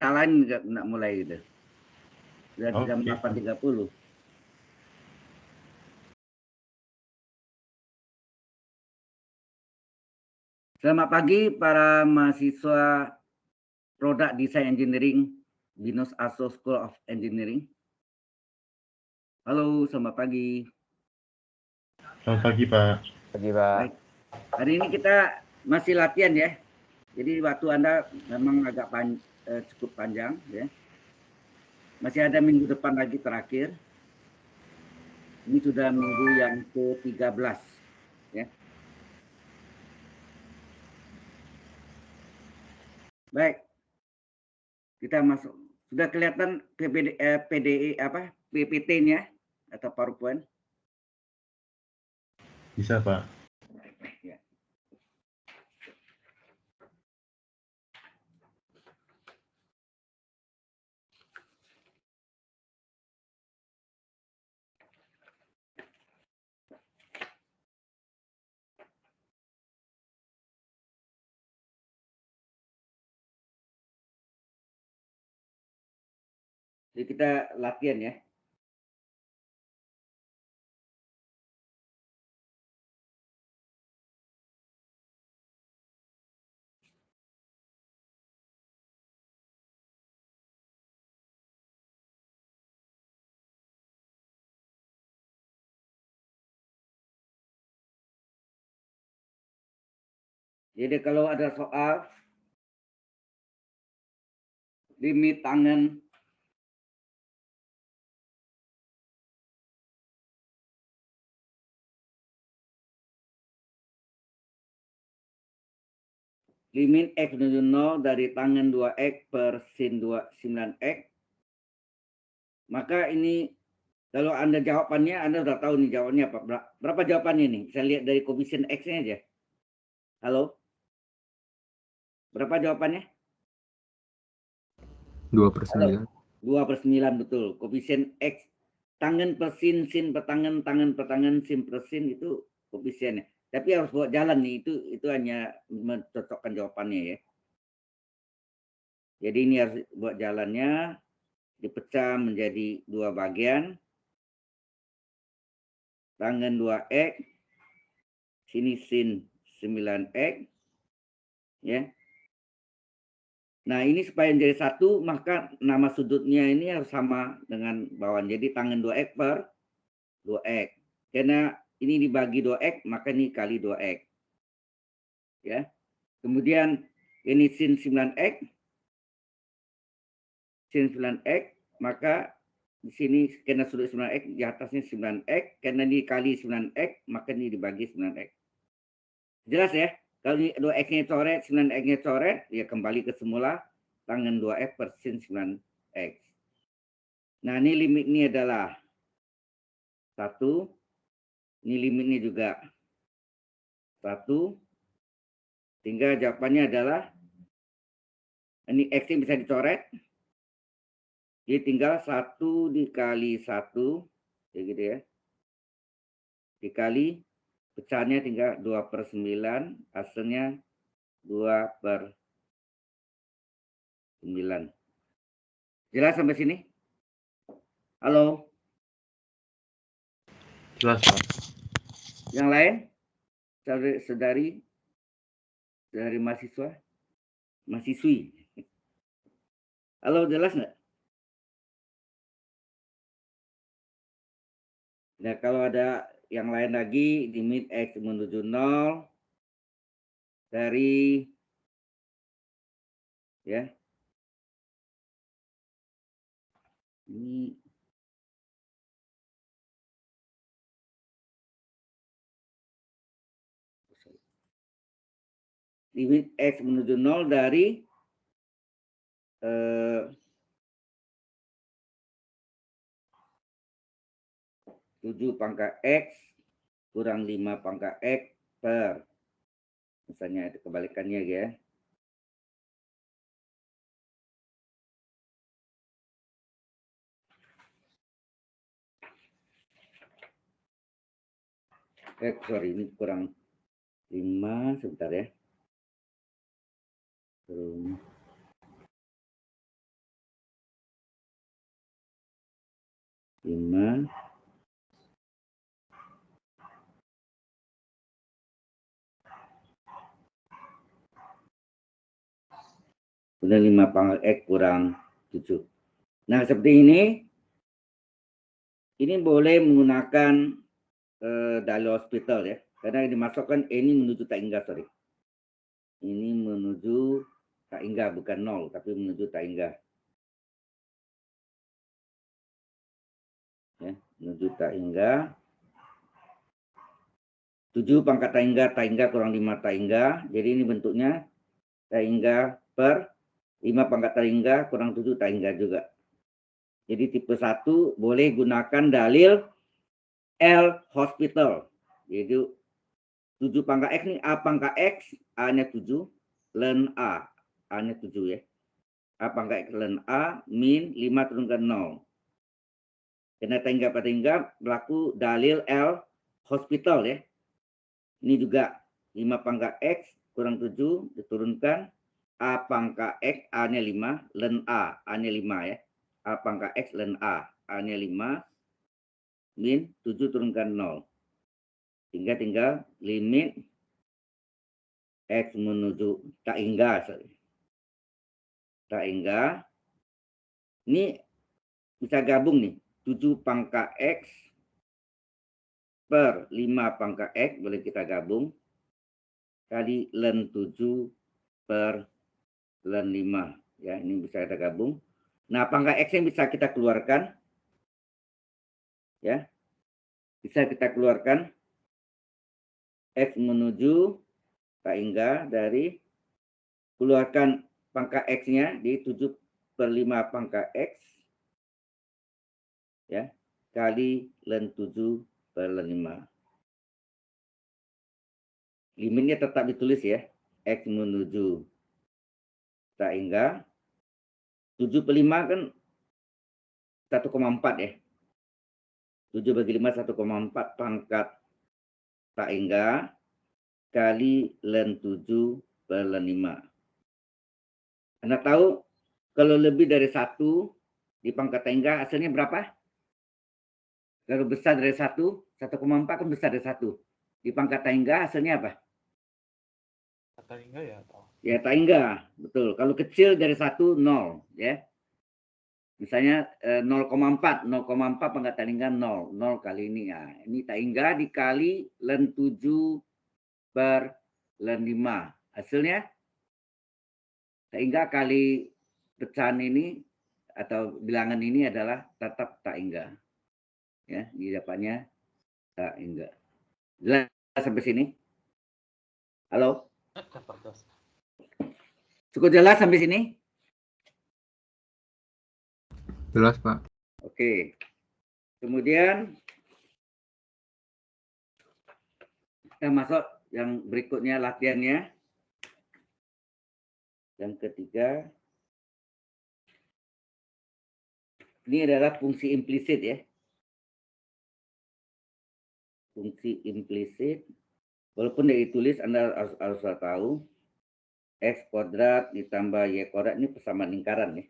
salahin nggak mulai gitu. Udah jam Oke. 8.30. Selamat pagi para mahasiswa Product Design Engineering Binus Aso School of Engineering. Halo, selamat pagi. Selamat pagi, Pak. Pagi, Pak. Baik. Hari ini kita masih latihan ya. Jadi waktu Anda memang agak cukup panjang ya. Masih ada minggu depan lagi terakhir. Ini sudah minggu yang ke-13 ya. Baik. Kita masuk. Sudah kelihatan PDE PPT-nya atau PowerPoint? Bisa, Pak. Ya. Jadi kita latihan ya. Jadi kalau ada soal limit tangan limit X menuju 0 dari tangan 2X per sin 9X, maka ini kalau Anda jawabannya, Anda udah tahu nih jawabannya apa. Berapa jawabannya nih? Saya lihat dari koefisien X-nya aja. Halo? Berapa jawabannya? 2/9. 2/9 betul. Koefisien X. Tangan per sin per tangan per tangan, sin per sin itu koefisiennya. Tapi harus buat jalan nih, itu hanya mencocokkan jawabannya ya. Jadi ini harus buat jalannya, dipecah menjadi 2 bagian. Tangan 2X, sini sin 9X, ya. Nah ini supaya menjadi satu, maka nama sudutnya ini harus sama dengan bawah. Jadi tangan 2X per 2X. Karena ini dibagi 2X, maka ini kali 2X. Ya. Kemudian ini sin 9X. Sin 9X, maka di sini karena sudut 9X, di atasnya 9X. Karena ini kali 9X, maka ini dibagi 9X. Jelas ya? Kalau 2X-nya coret, 9X-nya coret, ya kembali ke semula tangan 2X per sin 9X. Nah, ini limitnya adalah 1. Ini limitnya juga 1. Sehingga jawabannya adalah, ini X-nya bisa dicoret. Jadi tinggal 1 dikali 1, ya gitu ya. Dikali, pecahnya tinggal 2/9, hasilnya 2/9. Jelas sampai sini? Halo? Jelas, Pak. Yang lain? Saudari dari mahasiswa? Mahasiswi? Halo, jelas nggak? Nah, kalau ada yang lain lagi, limit X menuju 0 dari, ya, ini limit X menuju 0 dari 7 pangkat X kurang 5 pangkat X per, misalnya ada kebalikannya ya. Sorry, ini kurang 5, sebentar ya. 5 kemudian 5 pangkat X kurang 7. Nah, seperti ini boleh menggunakan dalil hospital ya, karena dimasukkan ini menuju tak hingga, sorry. Ini menuju tak hingga, bukan 0, tapi menuju tak hingga. Ya, menuju tak hingga. 7 pangkat tak hingga kurang 5 tak hingga. Jadi ini bentuknya tak hingga per 5 pangkat tak hingga kurang 7 tak hingga juga. Jadi tipe 1 boleh gunakan dalil L hospital. Jadi 7 pangkat X ini A pangkat X, A-nya 7, ln A. A-nya 7 ya. A pangkat X ln A min 5 turunkan 0. Karena tak hingga berlaku dalil L hospital ya. Ini juga 5 pangkat X kurang 7 diturunkan A pangkat X, A-nya 5, ln A, A-nya 5 ya. A pangkat X ln A, A-nya 5, min 7 turunkan 0. Sehingga tinggal limit X menuju tak hingga. Tak hingga. Ini bisa gabung nih. 7 pangkat X per 5 pangkat X. Boleh kita gabung. Kali ln 7 per ln 5. Ya, ini bisa kita gabung. Nah, pangkat X yang bisa kita keluarkan. Ya. Bisa kita keluarkan. X menuju tak hingga dari keluarkan pangkat X-nya di 7 per 5 pangkat X. Ya, kali ln 7 per ln 5. Limitnya tetap ditulis ya. X menuju tak hingga. 7 per 5 kan 1,4 ya. 7 bagi 5 1,4 pangkat tak hingga kali ln 7 per ln 5. Anda tahu kalau lebih dari 1 di pangkat tak hingga hasilnya berapa? Kalau besar dari 1, 1,4 kan besar dari 1. Di pangkat tak hingga hasilnya apa? Tak hingga ya? Ya, tak hingga. Betul. Kalau kecil dari 1, 0. Ya. Misalnya 0,4 pangkat tak hingga 0 kali ini ya. Ini tak hingga dikali ln 7 per ln 5. Hasilnya tak hingga kali pecahan ini atau bilangan ini adalah tetap tak hingga. Ya, didapatnya tak hingga. Jelas sampai sini? Halo? Cukup jelas sampai sini? Jelas, Pak. Oke. Kemudian kita masuk yang berikutnya latihannya. Yang ketiga. Ini adalah fungsi implisit ya. Fungsi implisit. Walaupun tidak ditulis, Anda harus tahu. X kuadrat ditambah Y kuadrat ini persamaan lingkaran ya.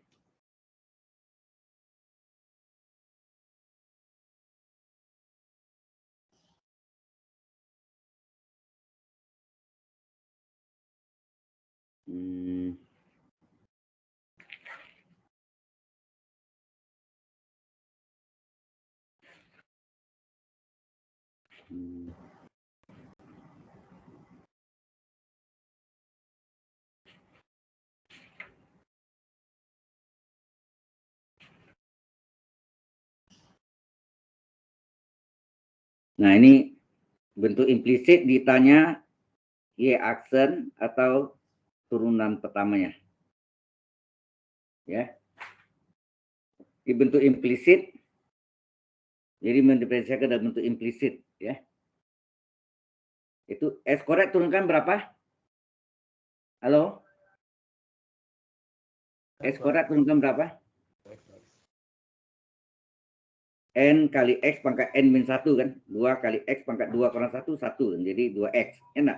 Nah, ini bentuk implisit ditanya Y aksen atau turunan pertamanya. Ya. Di bentuk implisit, jadi mendiferensiasikan dalam bentuk implisit ya. Itu S kuadrat turunkan berapa? Halo? S kuadrat turunkan berapa? N kali X pangkat N min 1 kan? 2 kali X pangkat 2 kurang 1, 1. Jadi 2X. Enak?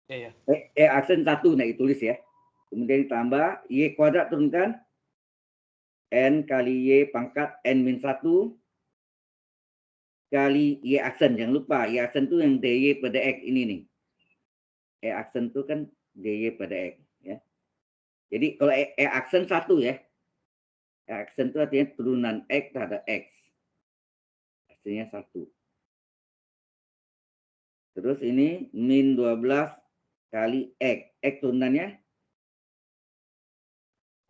Iya. Aksen 1, nah ditulis ya. Kemudian ditambah Y kuadrat turunkan N kali Y pangkat N min 1 kali Y aksen. Jangan lupa, Y aksen itu yang DY pada X ini nih. E aksen itu kan DY pada X. Ya. Jadi kalau E aksen 1 ya. E aksen itu artinya turunan X terhadap X. Hasilnya 1. Terus ini min 12 kali X. X turunannya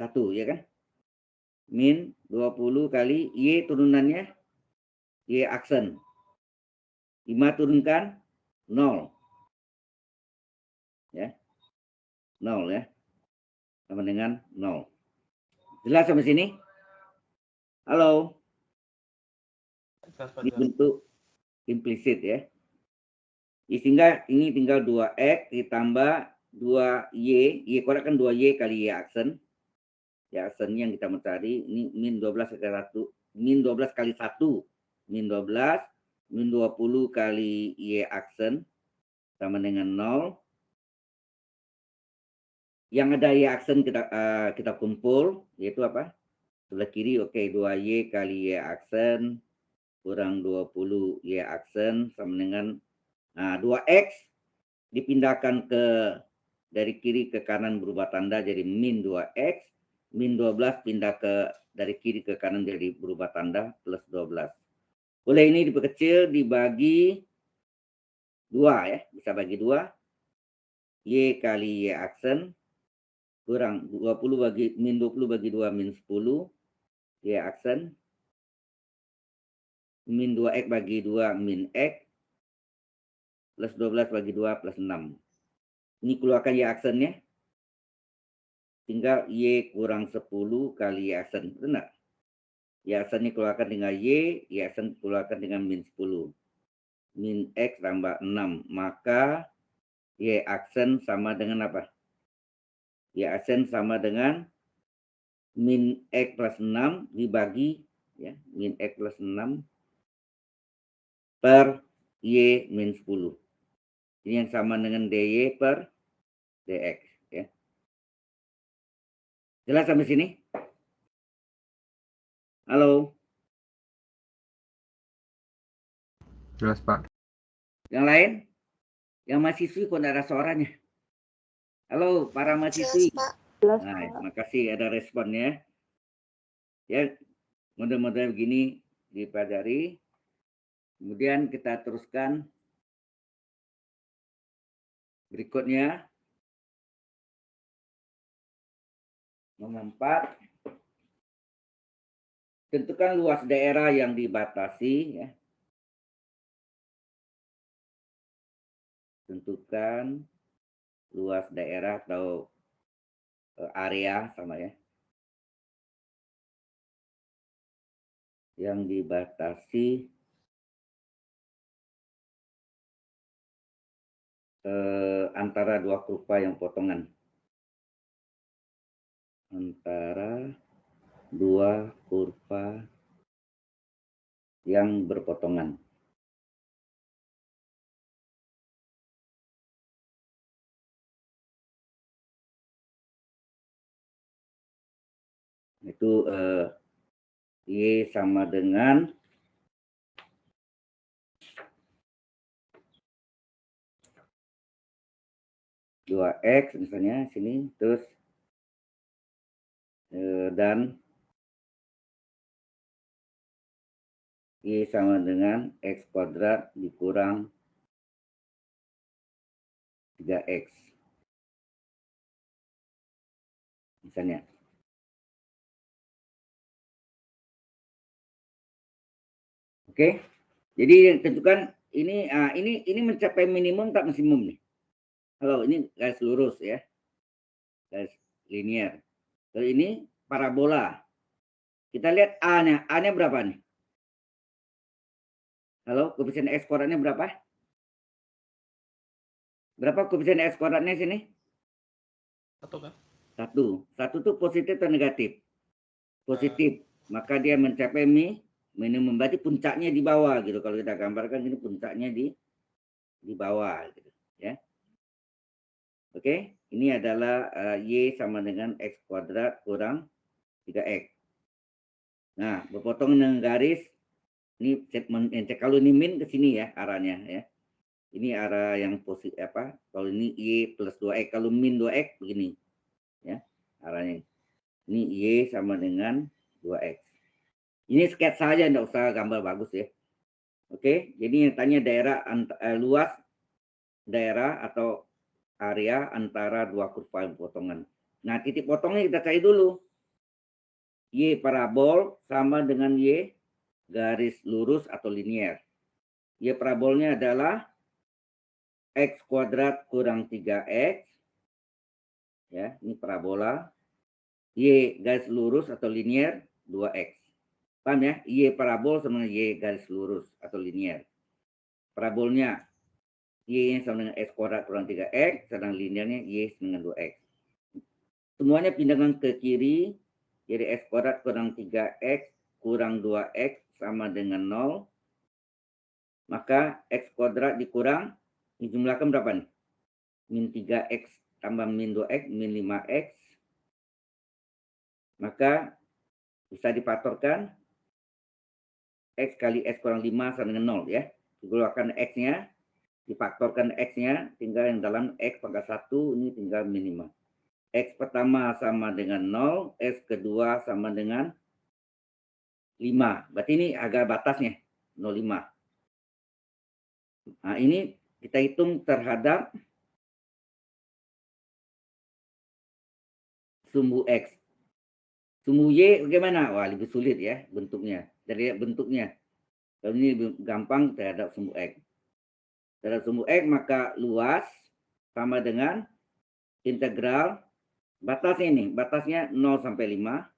1 ya kan. Min 20 kali Y turunannya Y aksen. 5 turunkan 0. Ya. 0 ya. Sama dengan 0. Jelas sampai sini? Halo. Ini bentuk implisit ya. Sehingga ini tinggal 2X ditambah 2Y. Y korek kan 2Y kali Y aksen. Y aksen yang kita mau cari. Ini min 12 kali 1. Min 12 kali 1. Min 12. Min 20 kali Y aksen. Sama dengan 0. Yang ada Y aksen kita kumpul. Yaitu apa? Sebelah kiri oke. 2Y kali Y aksen. Kurang 20 Y aksen. Sama dengan 2X. Dipindahkan dari kiri ke kanan berubah tanda jadi min 2X. Min 12 pindah dari kiri ke kanan jadi berubah tanda plus 12. Boleh ini diperkecil dibagi 2 ya. Bisa bagi 2. Y kali Y aksen. Kurang 20 bagi min 20 bagi 2 min 10. Y aksen. Min 2X bagi 2 min X. Plus 12 bagi 2 plus 6. Ini keluarkan Y aksennya. Tinggal Y kurang 10 kali Y aksen. Benar? Y aksen ini keluarkan dengan Y. Y aksen keluarkan dengan min 10. Min X tambah 6. Maka Y aksen sama dengan apa? Y aksen sama dengan min X plus 6 dibagi ya, min X plus 6 per Y min 10. Ini yang sama dengan DY per DX. Ya. Jelas sampai sini? Halo? Jelas, Pak. Yang lain? Yang mahasiswi kok tidak ada suaranya? Halo, para mahasiswi. Jelas, Nah, Pak. terima kasih ada responnya. Ya, mudah-mudahan begini dipelajari. Kemudian kita teruskan berikutnya. Nomor 4. Tentukan luas daerah yang dibatasi. Ya. Tentukan luas daerah atau area sama ya. Yang dibatasi antara dua kurva yang potongan. Antara dua kurva yang berpotongan. Itu Y sama dengan dua X misalnya sini, terus dan Y sama dengan X kuadrat dikurang 3X. Misalnya. Oke. Jadi tentukan ini mencapai minimum tak maksimum nih. Halo, ini garis lurus ya. Garis linear. Kalau ini parabola. Kita lihat A-nya. A-nya berapa nih? Halo, koefisien X kuadratnya berapa? Berapa koefisien X kuadratnya sini? 1 kan? 1. 1 itu positif atau negatif? Positif. Maka dia mencapai minimum. Berarti puncaknya di bawah gitu. Kalau kita gambarkan ini puncaknya di bawah gitu ya. Oke, ini adalah Y sama dengan X kuadrat kurang 3X. Nah, berpotong dengan garis Ini segmen ente. Kalau ini min ke sini ya arahnya ya. Ini arah yang positif apa? Kalau ini Y plus 2X, kalau min 2X begini. Ya, arahnya. Ini Y sama dengan 2X. Ini sketsa saja, enggak usah gambar bagus ya. Oke, jadi yang tanya daerah luas daerah atau area antara dua kurva potongan. Nah, titik potongnya kita cari dulu. Y parabol sama dengan Y garis lurus atau linear. Y parabolnya adalah X kuadrat kurang 3X. Ya, ini parabola. Y garis lurus atau linear 2X. Paham ya? Y parabol sama dengan Y garis lurus atau linear. Parabolnya Y sama dengan X kuadrat kurang 3X, sedang linearnya Y dengan 2X. Semuanya pindahkan ke kiri, jadi X kuadrat kurang 3X kurang 2X sama dengan 0. Maka X kuadrat dikurang, dijumlahkan berapa nih? Min 3X tambah min 2X, min 5X. Maka bisa difaktorkan X kali X kurang 5 sama dengan 0 ya. Dikeluarkan X-nya, difaktorkan X-nya, tinggal yang dalam X pangkat 1, ini tinggal min 5. X pertama sama dengan 0, X kedua sama dengan 5. Berarti ini agak batasnya, 0,5. Nah, ini kita hitung terhadap sumbu X. Sumbu Y bagaimana? Wah, lebih sulit ya bentuknya. Dari bentuknya. Kalau ini gampang terhadap sumbu X. Terhadap sumbu X maka luas sama dengan integral batasnya ini. Batasnya 0 sampai 5.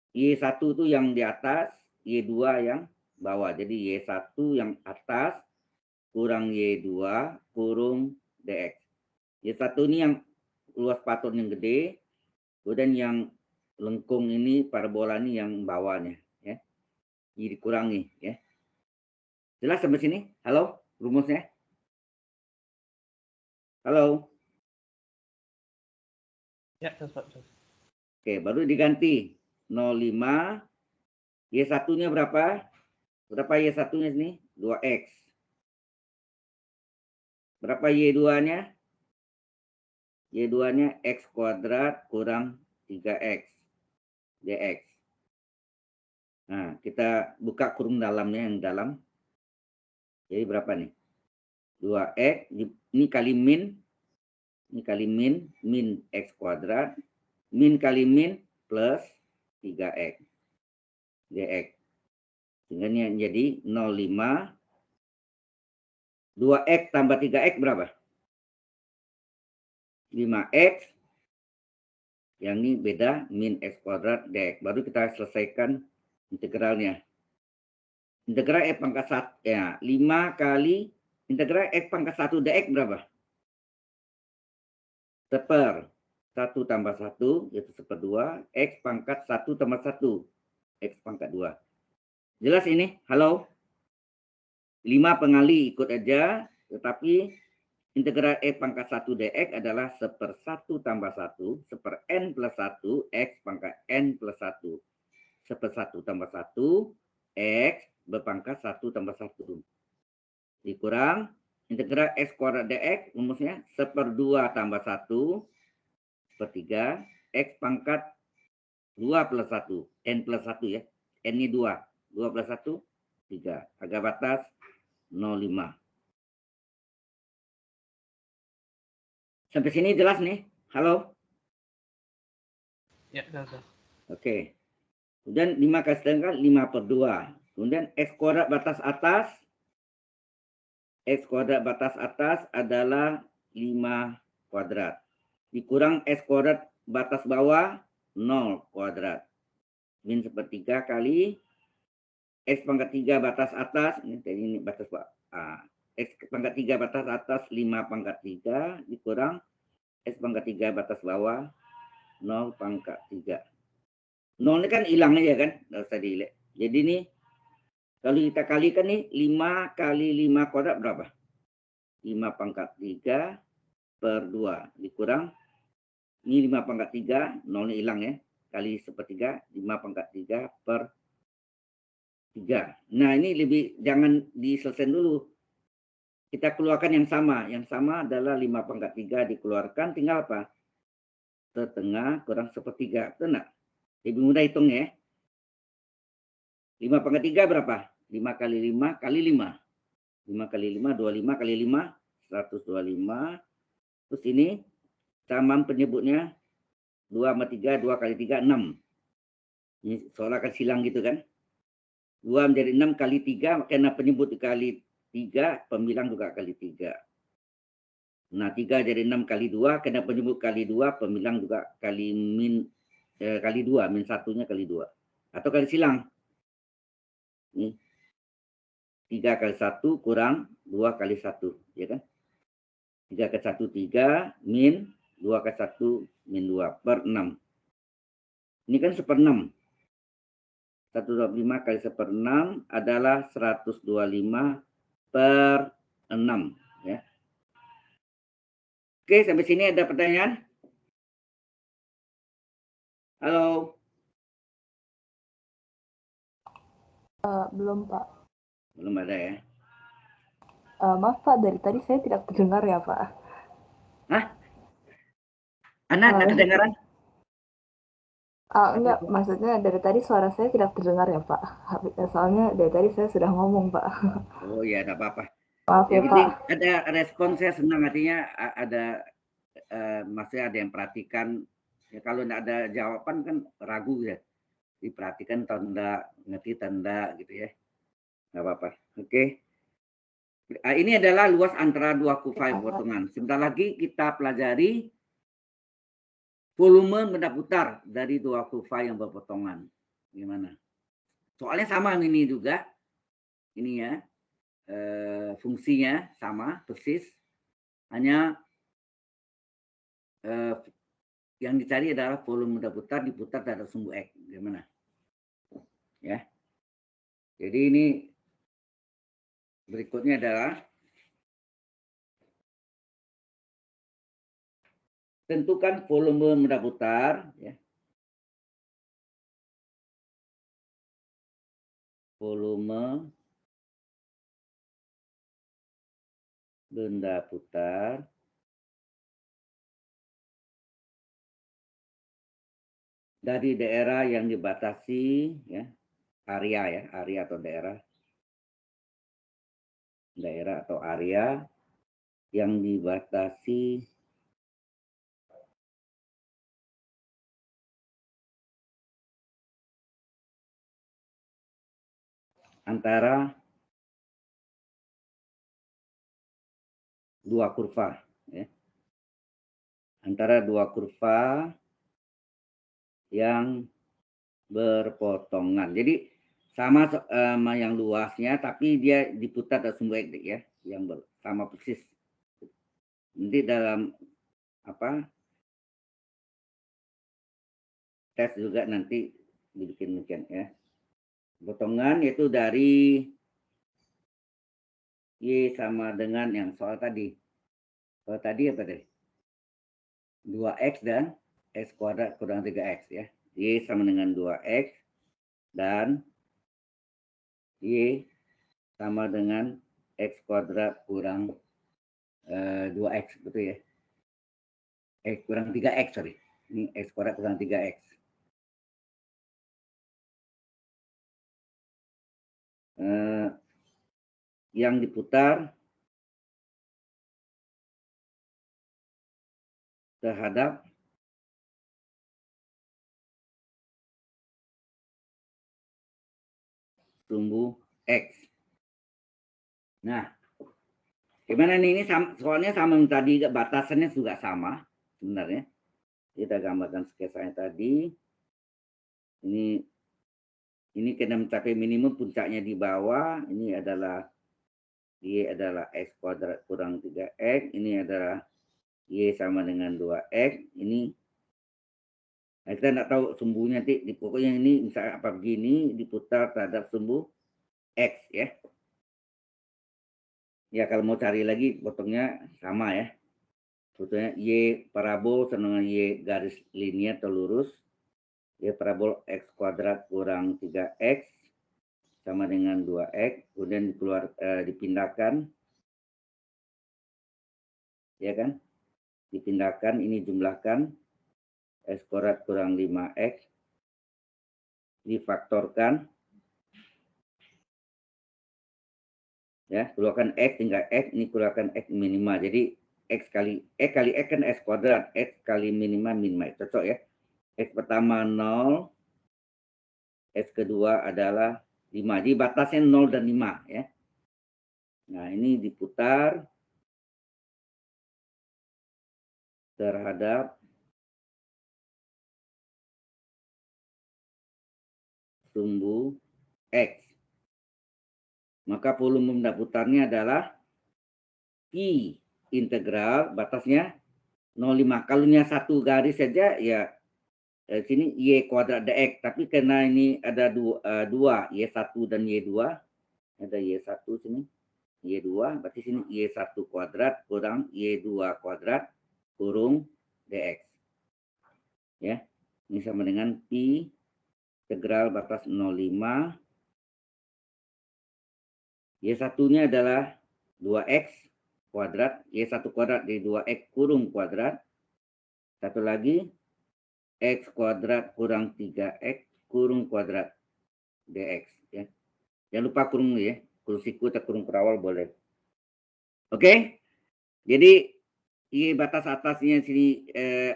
Y1 itu yang di atas, Y2 yang bawah. Jadi Y1 yang atas kurang Y2 kurung DX. Y1 ini yang luas paton yang gede. Kemudian yang lengkung ini parabola ini yang bawahnya ya. Jadi dikurangi ya. Jelas sampai sini? Halo, rumusnya? Halo. Ya, jelas Pak. Oke, baru diganti 0,5. Y1-nya berapa? Berapa Y1-nya sini? 2X. Berapa Y2-nya? Y2-nya X kuadrat kurang 3X. DX. Nah, kita buka kurung dalamnya yang dalam. Jadi berapa nih? 2X, ini kali min. Ini kali min, min X kuadrat. Min kali min plus 3X. DX. Sehingga ini jadi 0,5. 2X tambah 3X berapa? 5X. Yang ini beda, min X kuadrat DX. Baru kita selesaikan integralnya. Integral X pangkat 1, ya, 5 kali integral X pangkat 1 DX berapa? Seper 1 tambah 1, yaitu seper 2. X pangkat 1 tambah 1. X pangkat 2. Jelas ini? Halo? 5 pengali ikut aja, tetapi integral X pangkat 1 DX adalah seper 1 tambah 1, seper N plus 1, X pangkat N plus 1. Seper 1 tambah 1, X berpangkat 1 tambah 1. Dikurang integral X kuadrat DX, rumusnya seper 2 tambah 1, sepertiga, X pangkat 2 plus 1, N plus 1 ya. N-nya 2. 2 plus 1, 3. Harga batas 0,5. Sampai sini jelas nih? Halo? Ya, jelas. Oke. Kemudian 5 kali setengah 5/2. Kemudian X kuadrat batas atas. X kuadrat batas atas adalah 5 kuadrat. Dikurang X kuadrat batas bawah 0 kuadrat. Min sepertiga kali X pangkat 3 batas atas. Ini batas X pangkat 3 batas atas 5 pangkat 3 dikurang X pangkat 3 batas bawah 0 pangkat 3. 0 ini kan hilang aja kan, nggak usah dilihat. Jadi ini kalau kita kalikan nih 5 kali 5 kuadrat berapa? 5 pangkat 3 per 2 dikurang ini 5 pangkat 3, 0 ini hilang ya, kali sepertiga 5 pangkat 3 per 3. Nah, ini jangan diselesaikan dulu. Kita keluarkan yang sama. Yang sama adalah 5/3 dikeluarkan, tinggal apa? Setengah kurang 1/3. Betul nggak? Lebih mudah hitungnya ya. 5/3 berapa? 5 kali 5 kali 5. 5 kali 5, 25 kali 5, 125. Terus ini samaan penyebutnya 2/3, 2 kali 3, 6. Ini seolah akan silang gitu kan. 2 menjadi 6 kali 3, karena penyebut kali 3, pembilang juga kali 3. Nah, 3 jadi 6 kali 2, karena penyebut kali 2, pembilang juga kali 2, min 1-nya kali 2. Atau kali silang. Nih. 3 kali 1 kurang 2 kali 1, ya kan? 3 kali 1, 3, min 2 kali 1, min 2, per 6. Ini kan 1/6. 125 kali 1/6 adalah 125 per 6. Ya. Oke, sampai sini ada pertanyaan? Halo? Belum, Pak. Belum ada ya? Maaf, Pak. Dari tadi saya tidak terdengar ya, Pak. Hah? Anak, ada kedengaran? Enggak, maksudnya dari tadi suara saya tidak terdengar ya, Pak. Soalnya dari tadi saya sudah ngomong, Pak. Oh ya, tidak apa-apa. Maaf ya, Yang Pak. penting ada respon, saya senang, artinya ada maksudnya ada yang perhatikan. Ya, kalau tidak ada jawaban kan ragu ya. Diperhatikan atau enggak, ngerti atau enggak gitu ya. Nggak apa-apa. Oke. Ini adalah luas antara dua kufa potongan. Sebentar lagi kita pelajari volume benda putar dari dua kufa yang berpotongan. Gimana? Soalnya sama ini juga. Ini ya. Fungsinya sama persis. Hanya yang dicari adalah volume benda putar diputar terhadap sumbu X. Gimana? Ya. Jadi ini berikutnya adalah tentukan volume benda putar. Ya. Volume benda putar dari daerah yang dibatasi, ya, area atau daerah atau area yang dibatasi antara dua kurva, ya. Antara dua kurva yang berpotongan. Jadi sama yang luasnya, tapi dia diputar dari sumbu X, ya, yang sama persis. Nanti dalam tes juga nanti dibikin demikian ya. Potongan yaitu dari Y sama dengan yang soal tadi. Soal tadi apa tadi? 2X dan X kuadrat kurang 3X ya. Y sama dengan 2X dan Y sama dengan X kuadrat kurang 2X, betul ya. X kurang 3X, sorry. Ini X kuadrat kurang 3X. Yang diputar terhadap sumbu X. Nah, gimana nih, ini soalnya sama yang tadi, batasannya juga sama sebenarnya. Kita gambarkan sketsanya tadi. Ini kena mencapai minimum, puncaknya di bawah. Ini adalah Y adalah X kuadrat kurang 3X. Ini adalah Y sama dengan 2X. Ini kita tidak tahu sumbunya, pokoknya ini misalnya apa begini diputar terhadap sumbu X ya. Ya kalau mau cari lagi potongnya sama ya. Sebetulnya Y parabol sama dengan Y garis linear atau lurus. Y parabol X kuadrat kurang 3X sama dengan 2x, kemudian dipindahkan, ya kan? Dipindahkan, ini jumlahkan, x kuadrat kurang 5x, difaktorkan, ya, keluarkan x tinggal x, ini keluarkan x minima. Jadi x kali x kan x kuadrat, x kali minima cocok ya. X pertama 0, x kedua adalah 5. Jadi batasnya 0 dan 5 ya. Nah, ini diputar terhadap sumbu x. Maka volume benda putarnya adalah I integral batasnya 0,5. Kalau nya satu garis saja ya sini y kuadrat dx, tapi karena ini ada dua y1 dan y2, ada y1 sini, y2, berarti sini y1 kuadrat kurang y2 kuadrat kurung dx. Ya, ini sama dengan pi integral batas 0,5. Y1-nya adalah 2x kuadrat, y1 kuadrat dari 2x kurung kuadrat. Satu lagi, x kuadrat kurang 3x kurung kuadrat dx. Ya. Jangan lupa kurung ya, kurung siku atau kurung perawal boleh. Oke, jadi y batas atasnya sini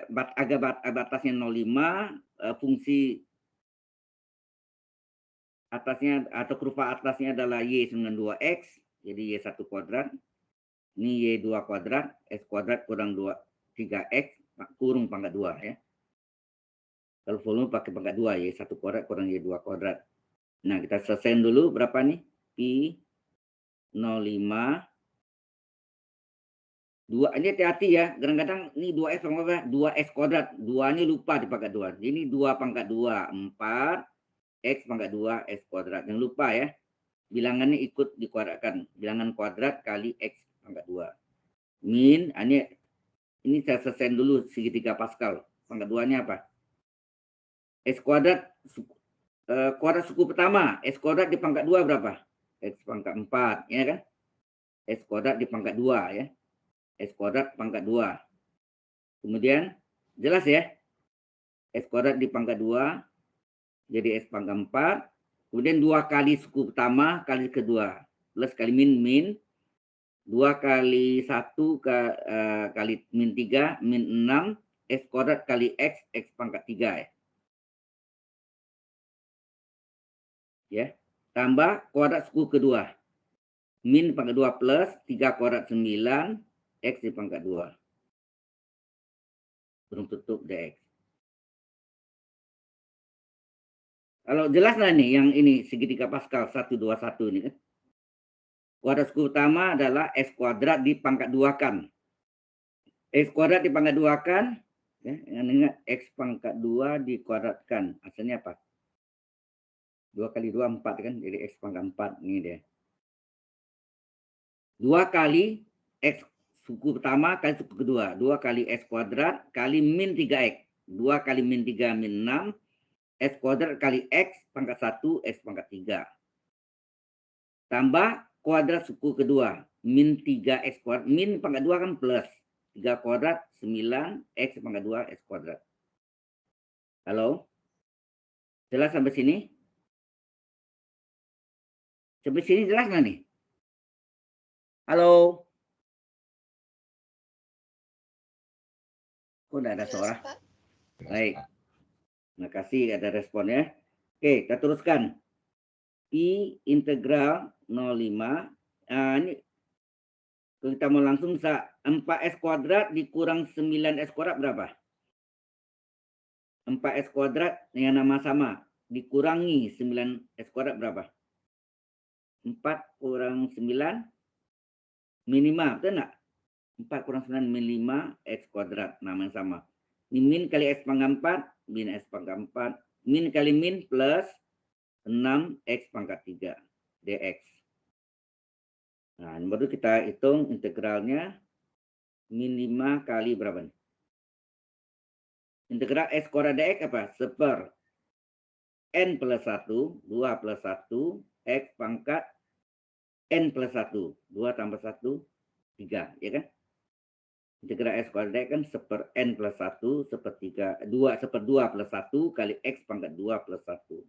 batasnya 0,5, fungsi atasnya atau kurva atasnya adalah y dengan 2x, jadi y1 kuadrat. Ini y2 kuadrat, x kuadrat kurang 3x kurung pangkat 2 ya. Kalau volume pakai pangkat 2, y1 kuadrat kurang y2 kuadrat. Nah, kita selesaikan dulu berapa nih? Pi 0,5. 2, ini hati-hati ya. Kadang-kadang ini 2x sama apa? 2x kuadrat. 2-nya lupa di pangkat 2. Ini 2 pangkat 2, 4. X pangkat 2, x kuadrat. Jangan lupa ya. Bilangannya ikut dikuadratkan. Bilangan kuadrat kali x pangkat 2. Min, ini saya selesaikan dulu segitiga Pascal. Pangkat 2-nya apa? X kuadrat, kuadrat suku pertama. X kuadrat di pangkat 2 berapa? X pangkat 4, ya kan? X kuadrat di pangkat 2 ya. X kuadrat pangkat 2. Kemudian, jelas ya? X kuadrat di pangkat 2, jadi X pangkat 4. Kemudian 2 kali suku pertama kali kedua. Plus kali min. 2 kali 1 kali min 3, min 6. X kuadrat kali X pangkat 3 ya. Ya, tambah kuadrat suku kedua. Min pangkat 2 plus 3 kuadrat 9, X di pangkat 2. Kurung tutup dx. Kalau jelas lah nih, yang ini segitiga Pascal 1, 2, 1 ini kan. Kuadrat suku utama adalah X kuadrat di pangkat 2 kan. X kuadrat di pangkat 2 kan. Ya, ingat X pangkat 2 dikuadratkan. Hasilnya apa? 2 kali 2, 4 kan. Jadi X pangkat 4. Ini dia. 2 kali X suku pertama kali suku kedua. 2 kali X kuadrat kali min 3X. 2 kali min 3 min 6. X kuadrat kali X pangkat 1, X pangkat 3. Tambah kuadrat suku kedua. Min 3X kuadrat. Min pangkat 2 kan plus. 3 kuadrat 9, X pangkat 2, X kuadrat. Halo? Jelas sampai sini? Sampai sini jelas nggak nih? Halo? Kok nggak ada suara? Baik. Terima kasih ada responnya. Oke, kita teruskan. Pi integral 0,5. Nah, ini kita mau langsung bisa 4x kuadrat dikurang 9x kuadrat berapa? 4x kuadrat dengan nama sama. Dikurangi 9x kuadrat berapa? 4 kurang 9 min 5, betul enggak? 4 kurang 9 min 5 x kuadrat, nama yang sama. Ini min kali x pangkat 4, min x pangkat 4. Min kali min plus 6x pangkat 3 dx. Nah, ini baru kita hitung integralnya. Min 5 kali berapa nih? Integral x kuadrat dx apa? Seper n plus 1, 2 plus 1, X pangkat N plus 1. 2 tambah 1, 3. Ya kan? Integral X kuadrat kan 1 N plus 1 1/3. 2 1/2 plus 1 kali X pangkat 2 plus 1.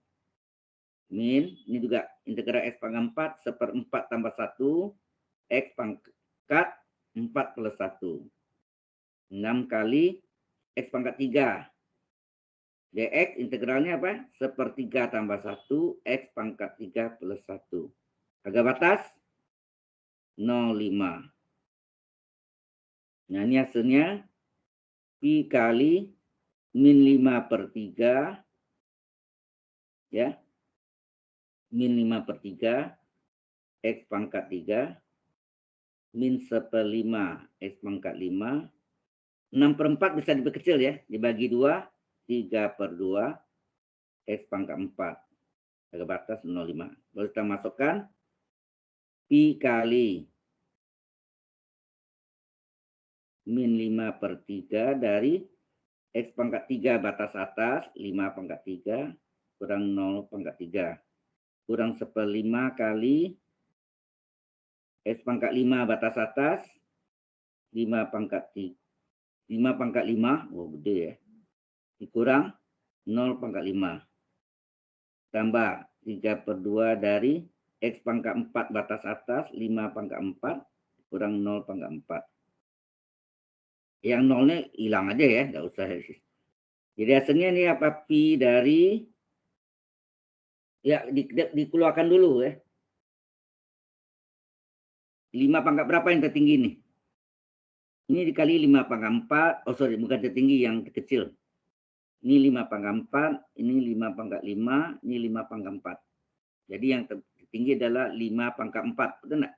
Min, ini juga integral X pangkat 4 1/4 tambah 1. X pangkat 4 plus 1. 6 kali X pangkat 3. dx integralnya apa? 1/3 tambah 1. X pangkat 3 plus 1. Harga batas 0,5. Nah, ini hasilnya Pi kali min 5/3. Ya. Min 5/3. X pangkat 3. Min 1/5 X pangkat 5. 6/4 bisa diperkecil ya. Dibagi 2. 3/2. X pangkat 4. Harga batas 0,5. Lalu kita masukkan Pi kali min 5/3 dari X pangkat 3 batas atas, 5/3 kurang 0/3. Kurang 1/5 kali X pangkat 5 batas atas, 5/5, oh gede ya. Dikurang 0/5. Tambah 3/2 dari X pangkat 4 batas atas, 5/4 kurang 0/4. Yang nolnya hilang aja ya, nggak usah. Jadi hasilnya ini apa? Pi dari, ya dikeluarkan dulu ya. 5 pangkat berapa yang tertinggi nih? Ini dikali 5/4, oh sorry, bukan tertinggi, yang kecil. Ini 5/4, ini 5/5, ini 5/4. Jadi yang tertinggi adalah 5/4, betul enggak?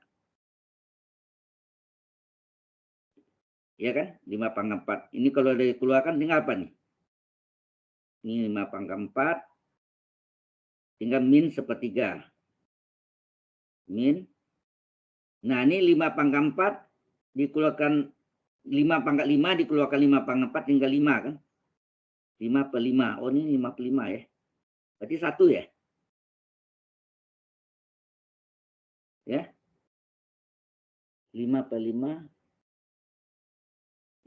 Ya kan? 5/4. Ini kalau dikeluarkan tinggal apa nih? Ini 5/4, tinggal min 1/3. Min. Nah, ini 5/4 dikeluarkan 5/5 dikeluarkan 5/4 tinggal 5 kan? 5/5. Oh, ini 5/5 ya. Berarti 1 ya? Ya. 5/5.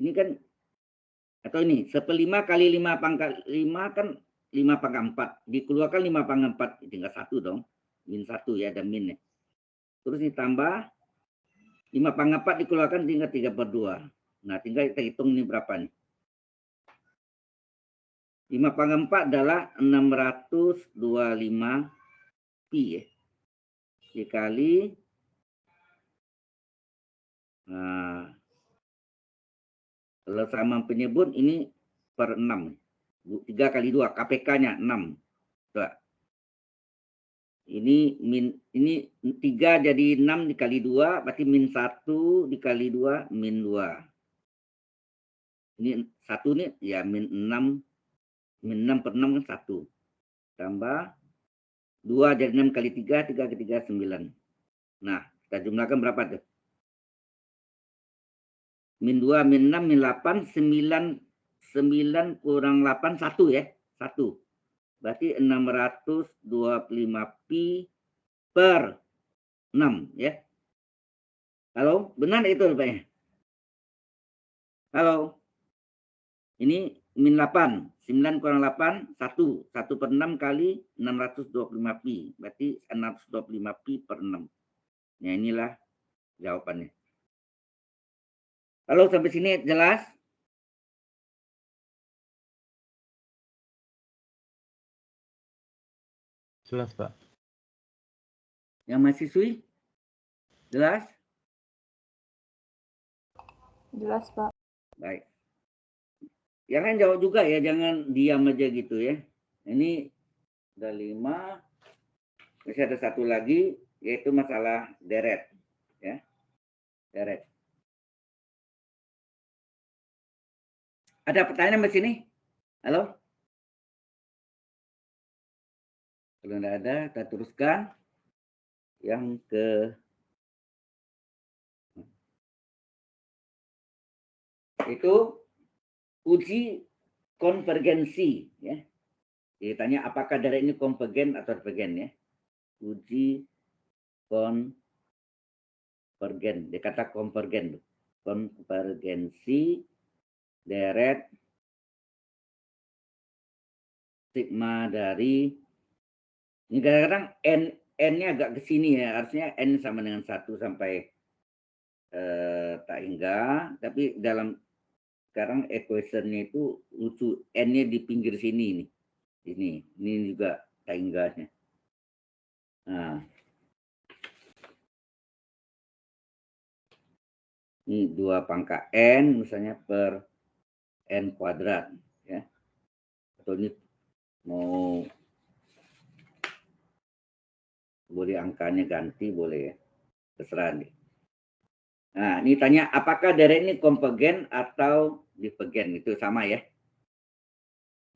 Ini kan, atau ini 1/5 kali 5/5 kan 5/4. Dikeluarkan 5/4, tinggal 1 dong. Min 1 ya, ada min ya. Terus ditambah 5/4 dikeluarkan tinggal 3/2. Nah, tinggal kita hitung ini berapa nih. 5/4 adalah 625 pi ya. Dikali kalau sama penyebut ini per 6. 3 kali 2, KPK-nya 6. Tuh. Ini min, ini 3 jadi 6 dikali 2, berarti min 1 dikali 2, min 2. Ini 1 nih, ya min 6. Min 6/6 kan 1. Tambah 2 jadi 6 kali 3, 3 kali 3, 9. Nah, kita jumlahkan berapa tuh? Min 2, min 6, min 8, 9 kurang 8, 1 ya. 1. Berarti 625 pi per 6 ya. Halo, benar itu Pak? Halo. Ini min 8, 9 kurang 8, 1. 1/6 kali 625 pi. Berarti 625 pi per 6. Nah, inilah jawabannya. Halo, sampai sini jelas? Jelas, Pak. Yang mahasiswi? Jelas? Jelas, Pak. Baik. Yang lain jawab juga ya, jangan diam aja gitu ya. Ini udah 5. Masih ada satu lagi, yaitu masalah deret. Ya, deret. Ada pertanyaan di sini? Halo? Kalau tidak ada, kita teruskan. Yang ke itu uji konvergensi ya. Ditanya apakah deret ini konvergen atau divergen ya. uji konvergen. Dia kata konvergen. Konvergensi deret sigma dari, ini kadang-kadang n-nya agak ke sini ya, harusnya n sama dengan 1 sampai tak hingga, tapi dalam sekarang equationnya itu lucu, n-nya di pinggir sini nih. Ini juga tak hingganya. Nah, ini 2 pangkat n misalnya per n kuadrat ya. Atau ini mau boleh angkanya ganti boleh ya. Terserah nih. Nah, ini tanya apakah deret ini konvergen atau divergen, itu sama ya.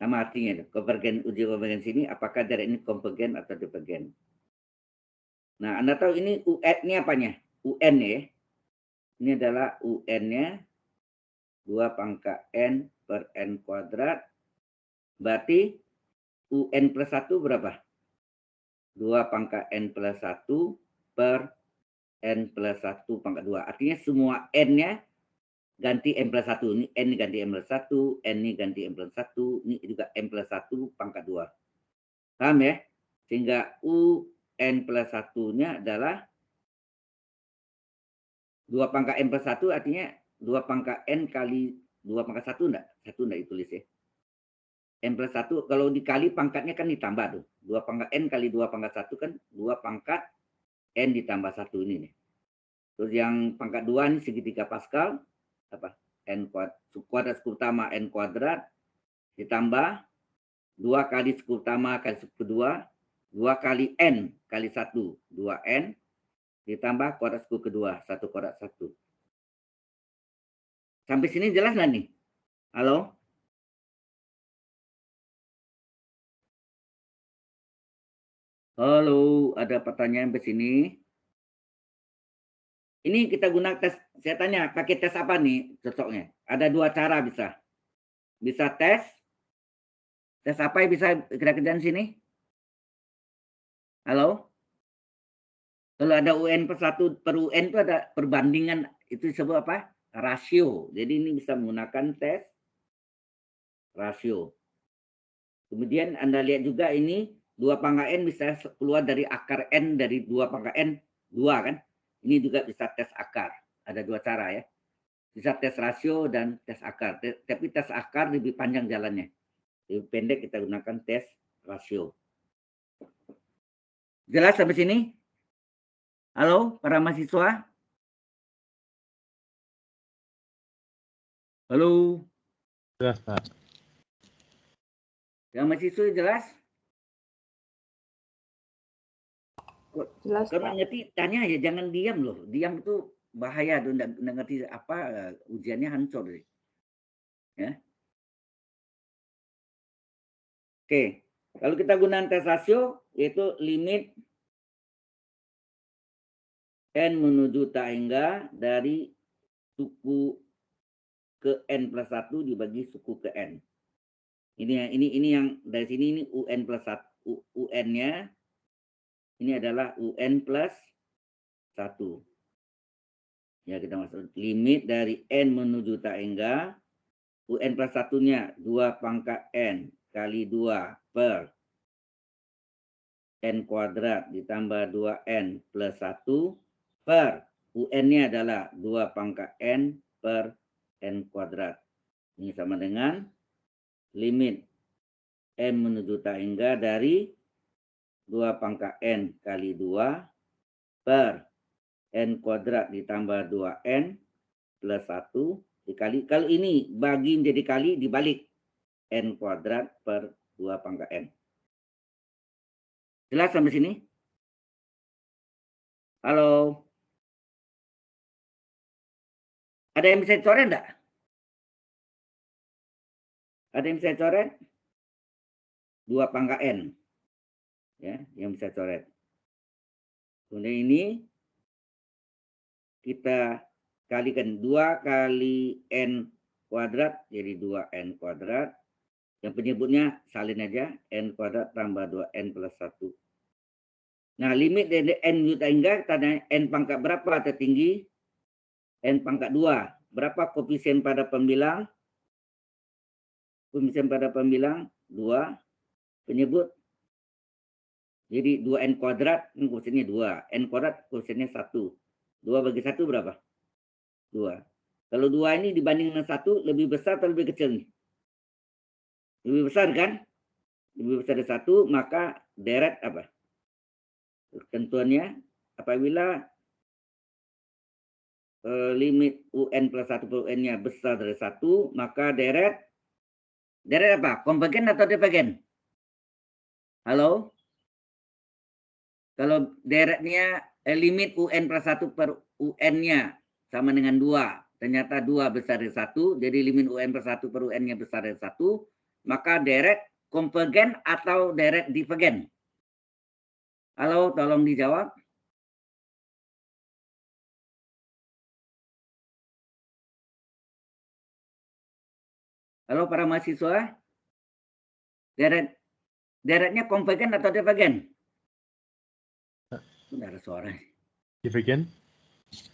Sama artinya konvergen, uji konvergensi ini apakah deret ini konvergen atau divergen. Nah, Anda tahu ini UN-nya apanya? UN ya. Ini adalah UN-nya 2 pangkat n per n kuadrat. Berarti UN plus 1 berapa? 2 pangkat n plus 1 per n plus 1 pangkat 2. Artinya semua n-nya ganti n plus 1. Ini n ganti n plus 1, n ini ganti n plus 1, ini juga n plus 1 pangkat 2. Paham ya? Sehingga UN plus 1-nya adalah 2 pangkat n plus 1, artinya 2 pangkat n kali 2 pangkat 1 enggak? 1 enggak ditulis ya. N plus 1, kalau dikali pangkatnya kan ditambah tuh. 2 pangkat n kali 2 pangkat 1 kan 2 pangkat n ditambah 1 ini nih. Terus yang pangkat 2 ini segitiga Pascal, apa? N kuadrat suku utama n kuadrat ditambah 2 kali suku utama kali suku kedua, 2 kali n kali 1, 2n ditambah kuadrat suku kedua, 1 kuadrat 1. Sampai sini jelas nggak nih? Halo? Halo, ada pertanyaan di sini? Ini kita guna tes, saya tanya, pakai tes apa nih cocoknya? Ada 2 cara bisa. Bisa tes apa yang bisa kita kerjain sini? Halo? Kalau ada UN per 1 per UN itu ada perbandingan, itu disebut apa? Rasio. Jadi ini bisa menggunakan tes rasio. Kemudian Anda lihat juga ini 2 pangkat n bisa keluar dari akar n dari 2 pangkat n 2 kan? Ini juga bisa tes akar. Ada 2 cara ya. Bisa tes rasio dan tes akar. Tapi tes akar lebih panjang jalannya. Lebih pendek kita gunakan tes rasio. Jelas sampai sini? Halo para mahasiswa? Halo? Jelas, Pak. Yang mahasiswa jelas? Jelas, Kalau Pak. ngerti tanya ya, jangan diam loh. Diam itu bahaya tuh, enggak ngerti apa, ujiannya hancur deh. Ya. Oke. Kalau kita gunakan tes rasio yaitu limit n menuju tak hingga dari suku ke n plus 1 dibagi suku ke n. Ini yang dari sini ini UN plus 1. UN-nya ini adalah UN plus 1. Ya, kita masuk limit dari n menuju tak hingga UN plus 1-nya 2 pangkat n kali 2 per n kuadrat ditambah 2n plus 1 per UN-nya adalah 2 pangkat n per n kuadrat. Ini sama dengan limit n menuju tak hingga dari 2 pangkat n kali 2 per n kuadrat ditambah 2n plus 1 dikali, kalau ini bagi menjadi kali dibalik n kuadrat per 2 pangkat n. Jelas sampai sini? Halo? Ada yang bisa dicoret enggak? Ada yang bisa coret? 2 pangkat n. Ya, yang bisa coret. Kemudian ini kita kalikan 2 kali n kuadrat jadi 2n kuadrat. Yang penyebutnya salin aja, n kuadrat tambah 2n plus 1. Nah, limit dari N U tangga, tanda N pangkat berapa tertinggi? N pangkat 2. Berapa koefisien pada pembilang? Koefisien pada pembilang 2. Penyebut. Jadi 2N kuadrat, koefisiennya 2. N kuadrat, koefisiennya 1. 2 bagi 1 berapa? 2. Kalau 2 ini dibanding dengan 1, lebih besar atau lebih kecil nih? Lebih besar kan? Lebih besar dari 1, maka deret apa? Ketentuannya, apabila limit UN plus 1 per UN-nya besar dari 1, maka deret apa? Konvergen atau divergen? Halo? Kalau deretnya limit UN plus 1 per UN-nya sama dengan 2, ternyata 2 besar dari 1, jadi limit UN plus 1 per UN-nya besar dari 1, maka deret konvergen atau deret divergen? Halo, tolong dijawab. Halo para mahasiswa. Deretnya konvergen atau divergen? Tidak ada suara. Divergen.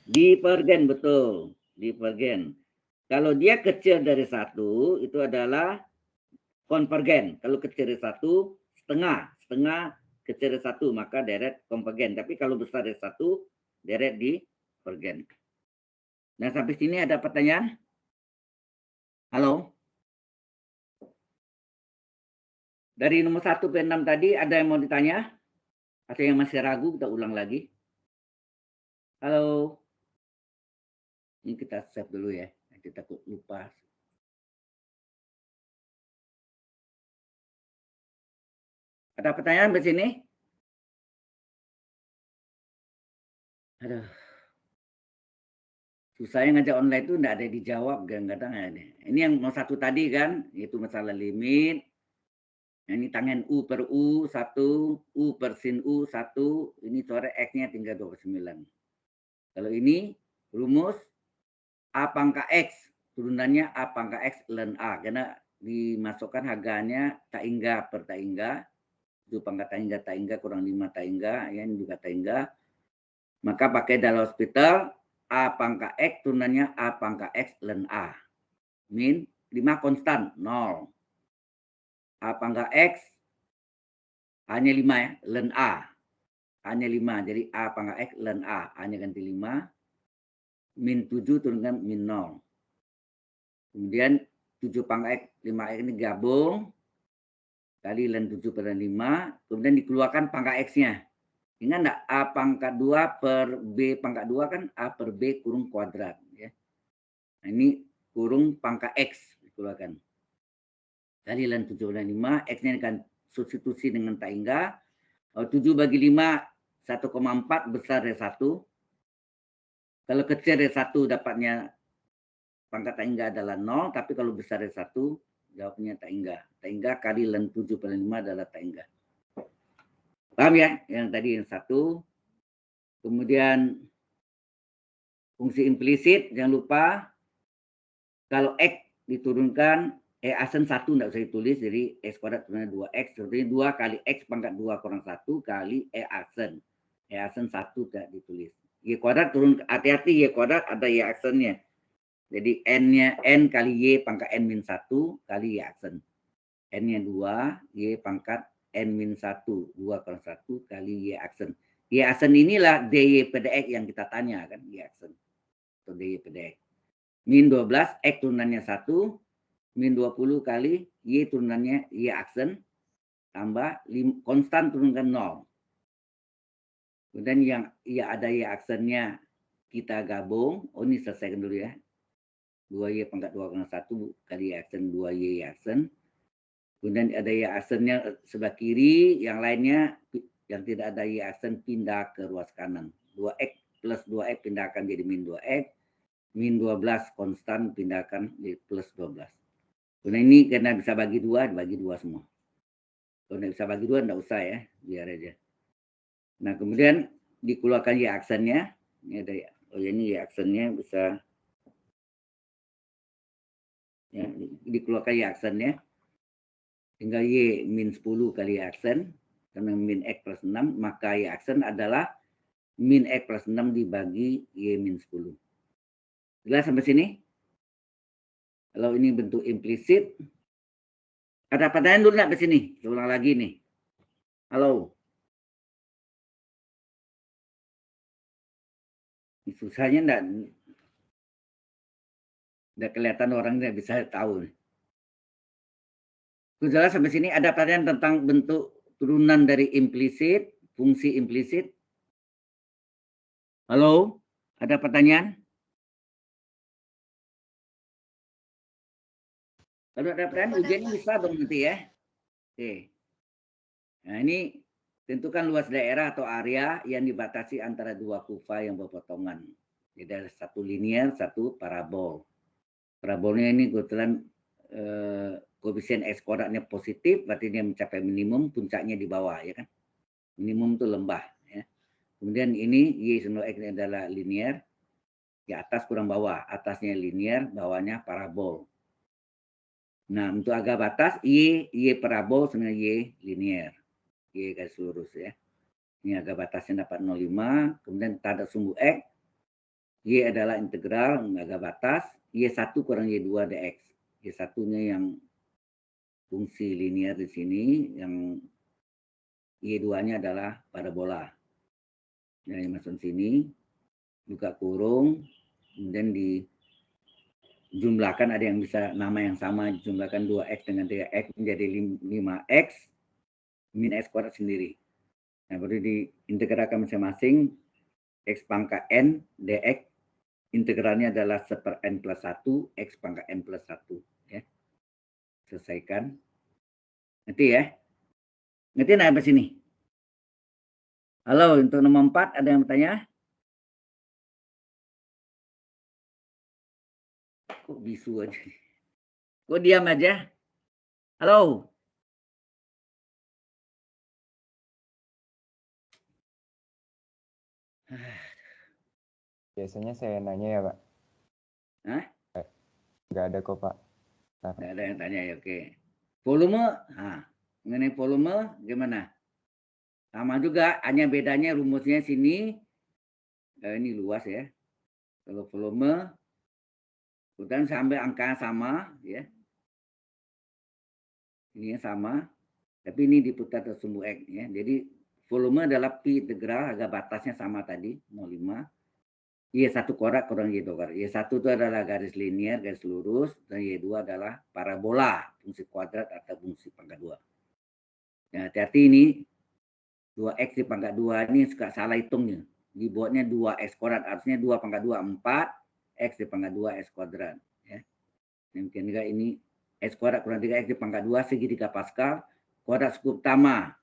Divergen, betul. Divergen. Kalau dia kecil dari 1, itu adalah konvergen. Kalau kecil dari 1, setengah kecil dari 1, maka deret konvergen. Tapi kalau besar dari 1, deret divergen. Nah, sampai sini ada pertanyaan? Halo? Dari nomor 1 ke 6 tadi, ada yang mau ditanya? Atau yang masih ragu, kita ulang lagi. Halo? Ini kita save dulu ya. Nanti takut lupa. Ada pertanyaan di sini? Aduh. Susahnya ngajak online itu enggak ada dijawab, kadang-kadang ada. Ini yang nomor 1 tadi kan, itu masalah limit. Ini tangen U per U, 1, U per sin U, 1. Ini coret X-nya tinggal 29. Kalau ini rumus A pangkat X, turunannya A pangkat X ln A. Karena dimasukkan harganya taingga per taingga. Itu pangkat taingga kurang 5 taingga. Ya, ini juga taingga. Maka pakai dalam hospital, A pangkat X turunannya A pangkat X ln A. Min 5 konstan, 0. A pangkat X hanya 5 ya, ln A. Hanya 5, jadi A pangkat X ln A. A-nya ganti 5. Min 7 turunkan min 0. Kemudian 7 pangkat X, 5X ini gabung. Kali ln 7 per 5. Kemudian dikeluarkan pangkat X-nya. Ingat enggak? A pangkat 2 per B pangkat 2 kan A per B kurung kuadrat. Ya. Nah, ini kurung pangkat X dikeluarkan. Kali ln 7 per 5. X-nya akan substitusi dengan taingga. 7 bagi 5, 1,4 besar dari 1. Kalau kecil dari 1 dapatnya pangkat taingga adalah 0. Tapi kalau besar dari 1, jawabnya taingga. Taingga kali ln 7 per 5 adalah taingga. Paham ya? Yang tadi yang 1. Kemudian fungsi implisit, jangan lupa kalau X diturunkan, asen 1 tidak usah ditulis, jadi X kuadrat turunnya 2X, jadi 2 kali X pangkat 2 kurang 1 kali asen. Asen 1 tidak ditulis. Y kuadrat turun, hati-hati Y kuadrat ada Y aksennya. Jadi N-nya N kali Y pangkat N min 1 kali Y aksen. N-nya 2, Y pangkat N min 1, 2 kurang 1 kali Y aksen. Y aksen inilah DY per DX yang kita tanya kan, Y aksen. Atau DY per DX. Min 12, X turunannya 1, min 20 kali Y turunannya Y aksen, tambah konstan turunkan 0. Kemudian yang ya ada Y aksennya kita gabung, oh ini selesaikan dulu ya. 2Y pangkat 2 kurang 1 kali Y aksen 2Y aksen. Kemudian ada Y aksennya sebelah kiri, yang lainnya yang tidak ada Y aksen pindah ke ruas kanan. 2X plus 2X pindahkan jadi min 2X. Min 12 konstan pindahkan jadi plus 12. Kemudian ini karena bisa bagi 2, bagi 2 semua. Kalau tidak bisa bagi 2, tidak usah ya, biar aja. Nah, kemudian dikeluarkan Y aksennya. Ini ada, oh ini Y aksennya bisa. Ya, dikeluarkan Y aksennya. Tinggal Y min 10 kali Y aksen. karena min X plus 6, maka Y aksen adalah min X plus 6 dibagi Y min 10. Jelas sampai sini? Kalau ini bentuk implisit, ada pertanyaan dulu nggak ke sini? Ulang lagi nih. Halo. Susahnya enggak kelihatan orang nggak bisa tahu. Jelas sampai sini ada pertanyaan tentang bentuk turunan dari implisit, fungsi implisit. Halo, ada pertanyaan? Kalau ada pertanyaan, ujiannya bisa dong nanti ya. Oke. Nah ini tentukan luas daerah atau area yang dibatasi antara dua kufa yang berpotongan. Jadi ada satu linear, satu parabol. Parabolnya ini kebetulan koefisien X kuadratnya positif, berarti dia mencapai minimum, puncaknya di bawah, ya kan? Minimum itu lembah. Ya. Kemudian ini Y seno X ini adalah linear, di atas kurang bawah, atasnya linear, bawahnya parabol. Nah, untuk agak batas, Y parabol dengan Y linear. Y garis lurus ya. Ini agak batasnya dapat 0,5. Kemudian tanda sumbu X. Y adalah integral, agak batas. Y1 kurang Y2 dx. Y1-nya yang fungsi linear di sini. Yang Y2-nya adalah parabola. Nah, yang masuk sini. Buka kurung. Kemudian dijumlahkan, ada yang bisa nama yang sama, jumlahkan 2x dengan 3x menjadi 5x min x kuadrat sendiri. Nah, baru diintegralkan masing-masing x pangkat n dx, integralnya adalah 1/n plus 1 x pangkat n plus 1 ya. Selesaikan. Nanti ya. Nanti naik ke sini. Halo, untuk nomor 4 ada yang bertanya? Kok bisu aja? Kok diam aja? Halo. Biasanya saya nanya ya, Pak. Hah? Nggak ada kok, Pak. Nggak ada yang tanya ya, oke. Volume, nah, mengenai volume gimana? Sama juga, hanya bedanya rumusnya sini, ini luas ya. Kalau volume, kemudian sampai angka sama, ya. Ini yang sama, tapi ini diputar ke sumbu X, ya. Jadi volume adalah pi integral, agak batasnya sama tadi, 0,5. Y1 kuadrat kurang Y2 kuadrat. Y1 itu adalah garis linear, garis lurus, dan Y2 adalah parabola, fungsi kuadrat atau fungsi pangkat 2. Nah, hati-hati ini, 2x di pangkat 2 ini suka salah hitungnya. Dibuatnya 2x kuadrat, artinya 2 pangkat 2, 4, x di pangkat 2, x kuadrat. Ya. Mungkin juga ini x kuadrat kurang 3x di pangkat 2, segitiga Pascal, kuadrat suku utama.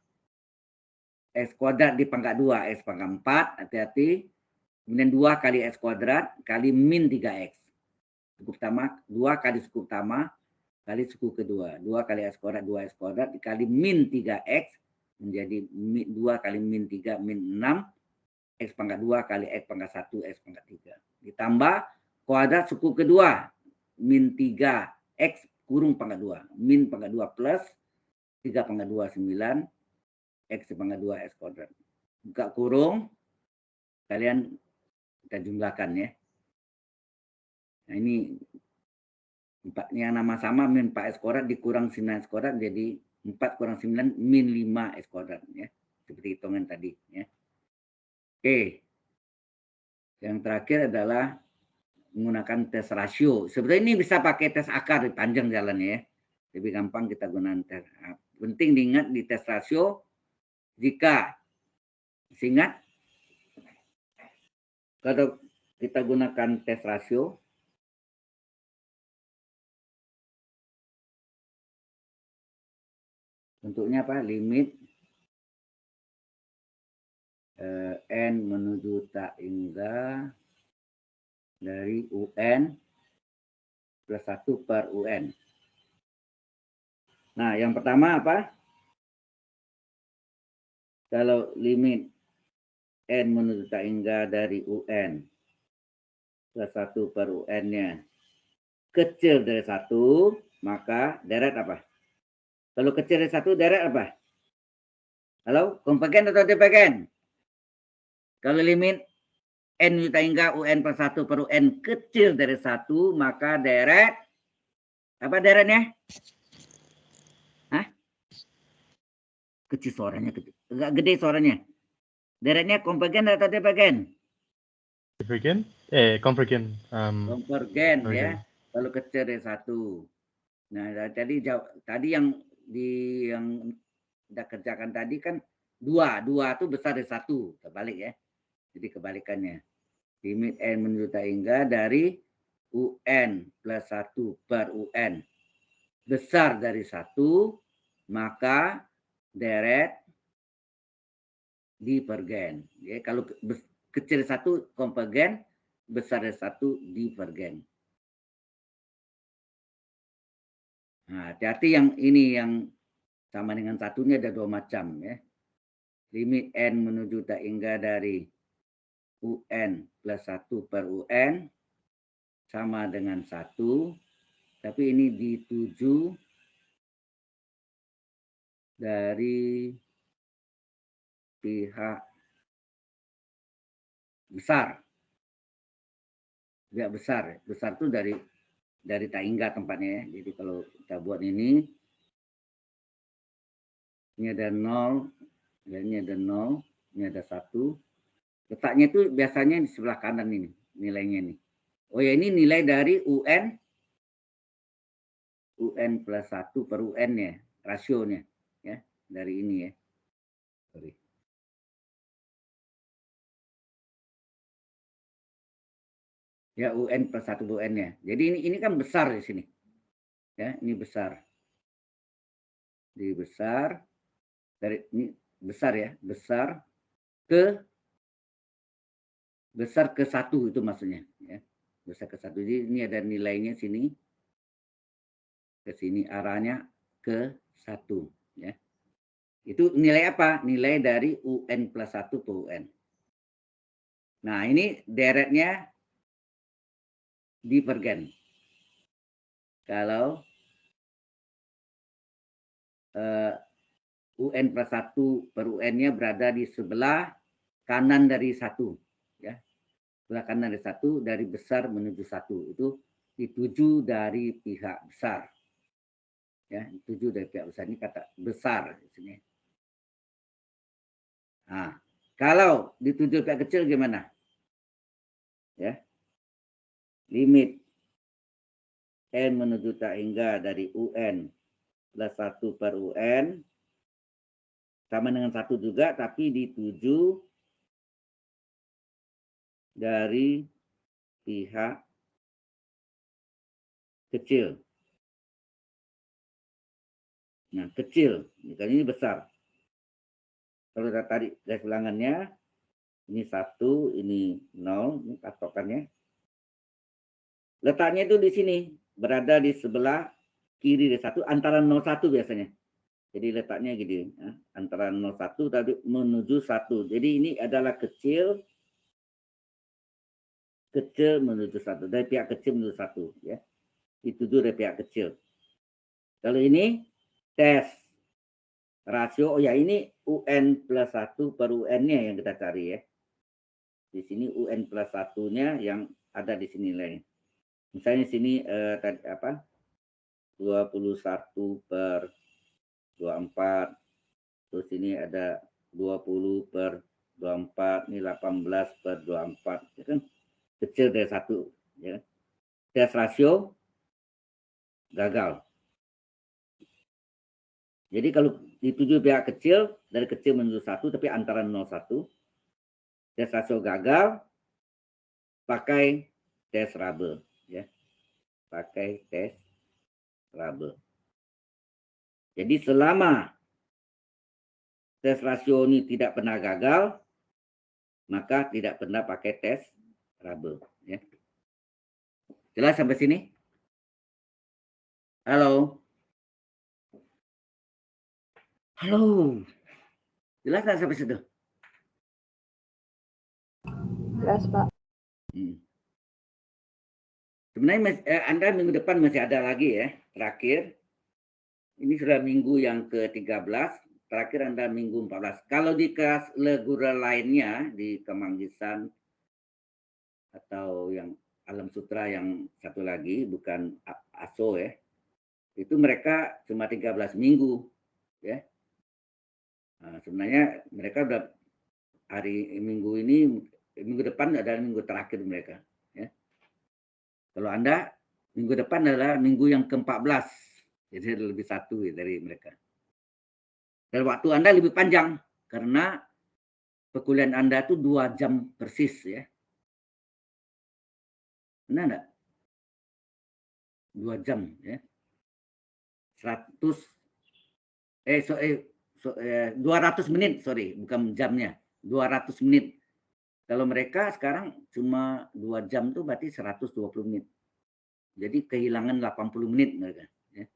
X kuadrat di pangkat 2, x pangkat 4, hati-hati. Kemudian 2 kali x kuadrat kali min 3x. Suku utama, 2 kali suku utama kali suku kedua. 2 kali x kuadrat, 2x kuadrat dikali min 3x menjadi 2 kali min 3, min 6. X pangkat 2 kali x pangkat 1, x pangkat 3. Ditambah kuadrat suku kedua, min 3x kurung pangkat 2. Min pangkat 2 plus 3 pangkat 2, 9. X pangkat 2, x kuadrat. Buka kurung, kalian kita jumlahkan ya. Nah ini 4 yang nama sama min 4x kuadrat dikurang 9x kuadrat jadi 4 kurang 9 min 5x kuadrat ya. Seperti hitungan tadi ya. Oke. Yang terakhir adalah menggunakan tes rasio. Sebenarnya ini bisa pakai tes akar di panjang jalannya ya. Lebih gampang kita gunakan tes. Nah, penting diingat di tes rasio jika ingat kalau kita gunakan tes rasio bentuknya apa? Limit n menuju tak hingga dari UN plus 1 per UN. Nah, yang pertama apa? Kalau limit n menuju tak hingga dari UN plus 1 per UN-nya kecil dari 1, maka deret apa? Kalau kecil dari 1, deret apa? Halo, konvergen atau divergen? Kalau limit N juta hingga UN per 1 per UN kecil dari 1, maka deret, apa deretnya? Hah? Kecil suaranya, agak gede suaranya. Deretnya konvergen atau divergen? Convergen? Convergen. Konvergen Convergen. ya. Kalau kecil dari 1. Nah, tadi yang kita kerjakan tadi kan 2 itu besar dari 1, terbalik ya. Jadi kebalikannya. Limit N menuju tak hingga dari UN plus 1 per UN besar dari 1, maka deret divergen. Ya, kalau kecil 1 konvergen, besar dari 1 divergen. Nah, hati-hati yang ini yang sama dengan satunya ada 2 macam ya. Limit N menuju tak hingga dari UN plus 1 per UN sama dengan 1, tapi ini dituju dari pihak besar. Pihak besar. Besar itu dari tak hingga tempatnya ya. Jadi kalau kita buat ini ada 0, ini ada 0, ini ada 1. Letaknya itu biasanya di sebelah kanan ini, nilainya ini. Oh ya, ini nilai dari UN plus 1 per UN ya, rasionya ya, dari ini ya. Sorry. Ya, UN plus 1 UN ya. Jadi ini kan besar di sini. Ya, ini besar. Jadi besar dari ini besar ya, besar ke 1 itu maksudnya ya. Besar ke 1. Jadi ini ada nilainya sini. Ke sini arahnya ke 1 ya. Itu nilai apa? Nilai dari UN plus 1 per UN. Nah, ini deretnya divergen. Kalau UN plus 1 per UN-nya berada di sebelah kanan dari 1 ya. Sebelah kanan dari 1, dari besar menuju 1 itu dituju dari pihak besar. Ya, dituju dari pihak besar, ini kata besar di sini. Nah, kalau dituju pihak kecil gimana? Ya. Limit N menuju tak hingga dari UN plus 1 per UN sama dengan 1 juga, tapi dituju dari pihak kecil. Nah, kecil, kan ini besar. Kalau kita tarik garis ulangannya, ini 1, ini 0, ini patokannya. Letaknya itu di sini, berada di sebelah kiri dari 1, antara 01 biasanya. Jadi letaknya gini, ya, antara 01 tadi menuju 1. Jadi ini adalah kecil menuju 1, dari pihak kecil menuju 1 ya. Dituju dari pihak kecil. Kalau ini tes rasio, oh ya ini UN plus 1 per UN-nya yang kita cari ya. Di sini UN plus 1-nya yang ada di sini nilainya. Misalnya sini tadi apa? 21 per 24. Terus ini ada 20 per 24, ini 18 per 24, ya kan? Kecil dari 1, ya. Tes rasio gagal. Jadi kalau dituju pihak kecil, dari kecil menuju 1, tapi antara 01, tes rasio gagal, pakai tes Rabel, ya. Pakai tes Rabel. Jadi selama tes rasio ini tidak pernah gagal, maka tidak pernah pakai tes Rabel, ya. Jelas sampai sini? Halo? Halo? Jelas nggak sampai situ? Jelas, Pak. Sebenarnya Anda minggu depan masih ada lagi ya, terakhir. Ini sudah minggu yang ke-13, terakhir Anda minggu 14. Kalau di kelas Legura lainnya, di Kemanggisan atau yang Alam Sutra yang satu lagi, bukan ASO ya, itu mereka cuma 13 minggu. Ya. Nah, sebenarnya mereka udah hari minggu ini, minggu depan adalah minggu terakhir mereka. Ya. Kalau Anda, minggu depan adalah minggu yang ke-14. Jadi lebih satu ya, dari mereka. Dan waktu Anda lebih panjang, karena perkuliahan Anda itu 2 jam persis ya. Benar enggak? 2 jam ya. 200 menit, sorry, bukan jamnya. 200 menit. Kalau mereka sekarang cuma 2 jam tuh berarti 120 menit. Jadi kehilangan 80 menit mereka ya.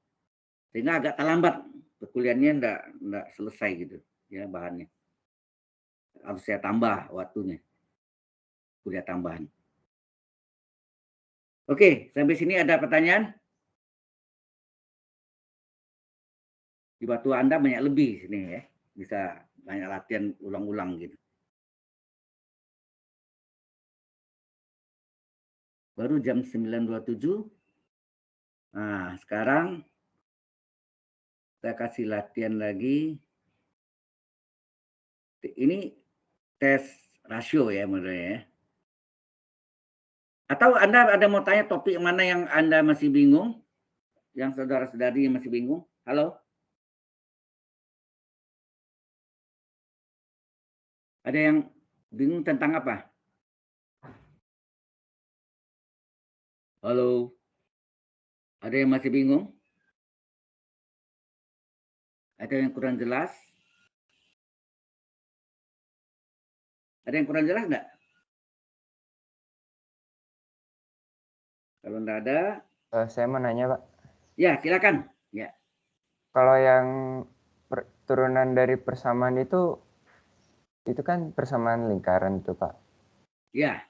Sehingga agak terlambat perkuliahannya enggak selesai gitu ya bahannya. Harus saya tambah waktunya. Kuliah tambahan. Oke, sampai sini ada pertanyaan? Di waktu Anda banyak lebih sini ya. Bisa banyak latihan ulang-ulang gitu. Baru jam 9.27. Nah, sekarang saya kasih latihan lagi. Ini tes rasio ya menurutnya ya. Atau Anda ada mau tanya topik mana yang Anda masih bingung? Yang saudara-saudari yang masih bingung? Halo? Ada yang bingung tentang apa? Halo? Ada yang masih bingung? Ada yang kurang jelas? Ada yang kurang jelas enggak? Kalau enggak ada, Saya mau nanya, Pak. ya silakan. Ya. Kalau yang turunan dari persamaan itu kan persamaan lingkaran itu, Pak. Ya.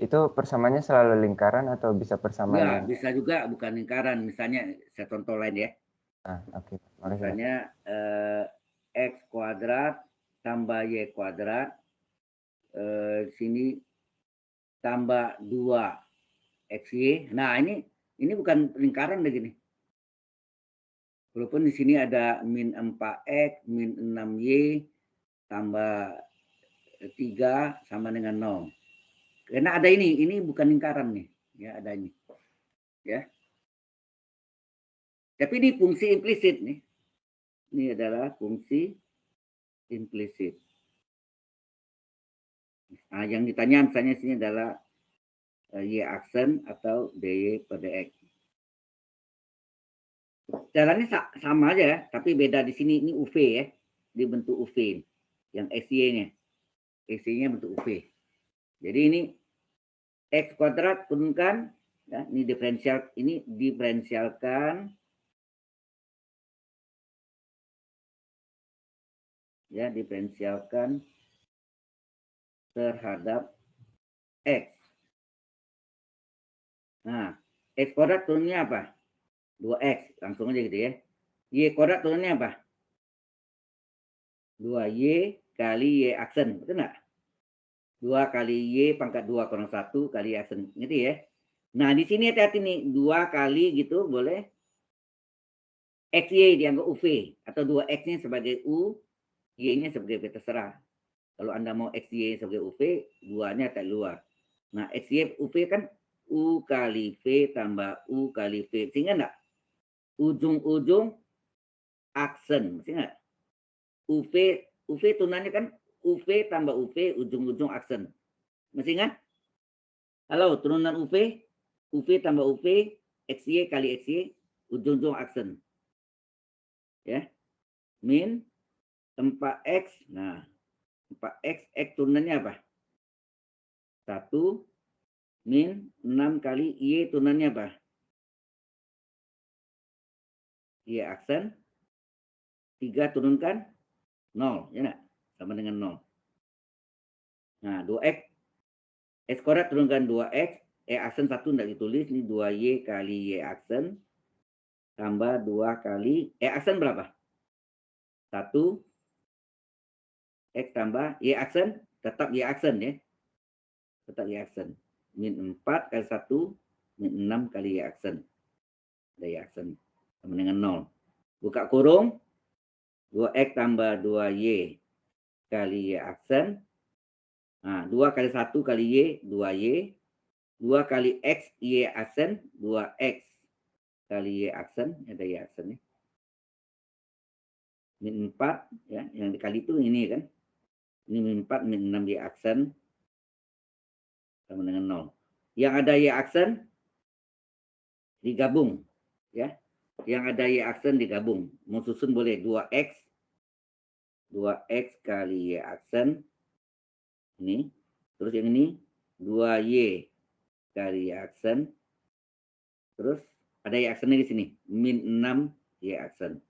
Itu persamaannya selalu lingkaran atau bisa persamaan Enggak, yang... bisa juga bukan lingkaran. Misalnya, saya contoh lain ya. Oke. Makasih, Pak. Misalnya X kuadrat tambah Y kuadrat. Sini tambah 2XY. Nah, ini bukan lingkaran begini. Walaupun di sini ada min 4X, min 6Y, tambah 3 sama dengan 0. Karena ada ini bukan lingkaran nih. Ya, ada ini. Ya. Tapi ini fungsi implisit nih. Ini adalah fungsi implisit. Nah, yang ditanya misalnya sini adalah Y aksen atau DY per DX. Jalannya sama aja ya, tapi beda di sini ini UV ya. Di bentuk UV. Yang XY-nya. XY-nya bentuk UV. Jadi ini X kuadrat turunkan, ya, ini diferensialkan. Ya, diferensialkan terhadap X. Nah, X kuadrat turunnya apa? 2X, langsung aja gitu ya. Y kuadrat turunnya apa? 2Y kali Y aksen, betul nggak? 2 kali Y pangkat 2 kurang 1 kali Y aksen, gitu ya. Nah, di sini hati-hati nih, 2 kali gitu boleh. XY dianggap UV, atau 2X-nya sebagai U, Y-nya sebagai V, terserah. Kalau Anda mau XY sebagai UV, 2-nya tak luar. Nah, XY UV kan U kali V tambah U kali V. Sehingga enggak? Ujung-ujung aksen. Sehingga UV tunanya kan UV tambah UV, ujung-ujung aksen. Masih ingat? Halo, turunan UV tambah UV, XY kali XY, ujung-ujung aksen. Ya. Min 4X. Nah, 4X, X turunannya apa? 1 min 6 kali Y turunannya apa? Y aksen. 3 turunkan 0, ya enggak? Sama dengan 0. Nah, 2X. X kuadrat turunkan 2X. Y aksen 1 enggak ditulis. Ini 2Y kali Y aksen. Tambah 2 kali. Y aksen berapa? 1 X tambah Y aksen, tetap Y aksen ya. Tetap Y aksen. Min 4 kali 1, min 6 kali Y aksen. Ada Y aksen. Sama dengan 0. Buka kurung. 2X tambah 2Y kali Y aksen. Nah, 2 kali 1 kali Y, 2Y. 2 kali X, Y aksen, 2X kali Y aksen. Ada Y aksen ya. Min 4, ya, yang dikali itu ini kan. Ini min 4, min 6 Y aksen. Sama dengan 0. Yang ada Y aksen, digabung. Ya. Yang ada Y aksen digabung. Mau susun boleh 2X kali Y aksen. Ini. Terus yang ini 2Y kali Y aksen. Terus ada Y aksennya di sini. Min 6 Y aksen.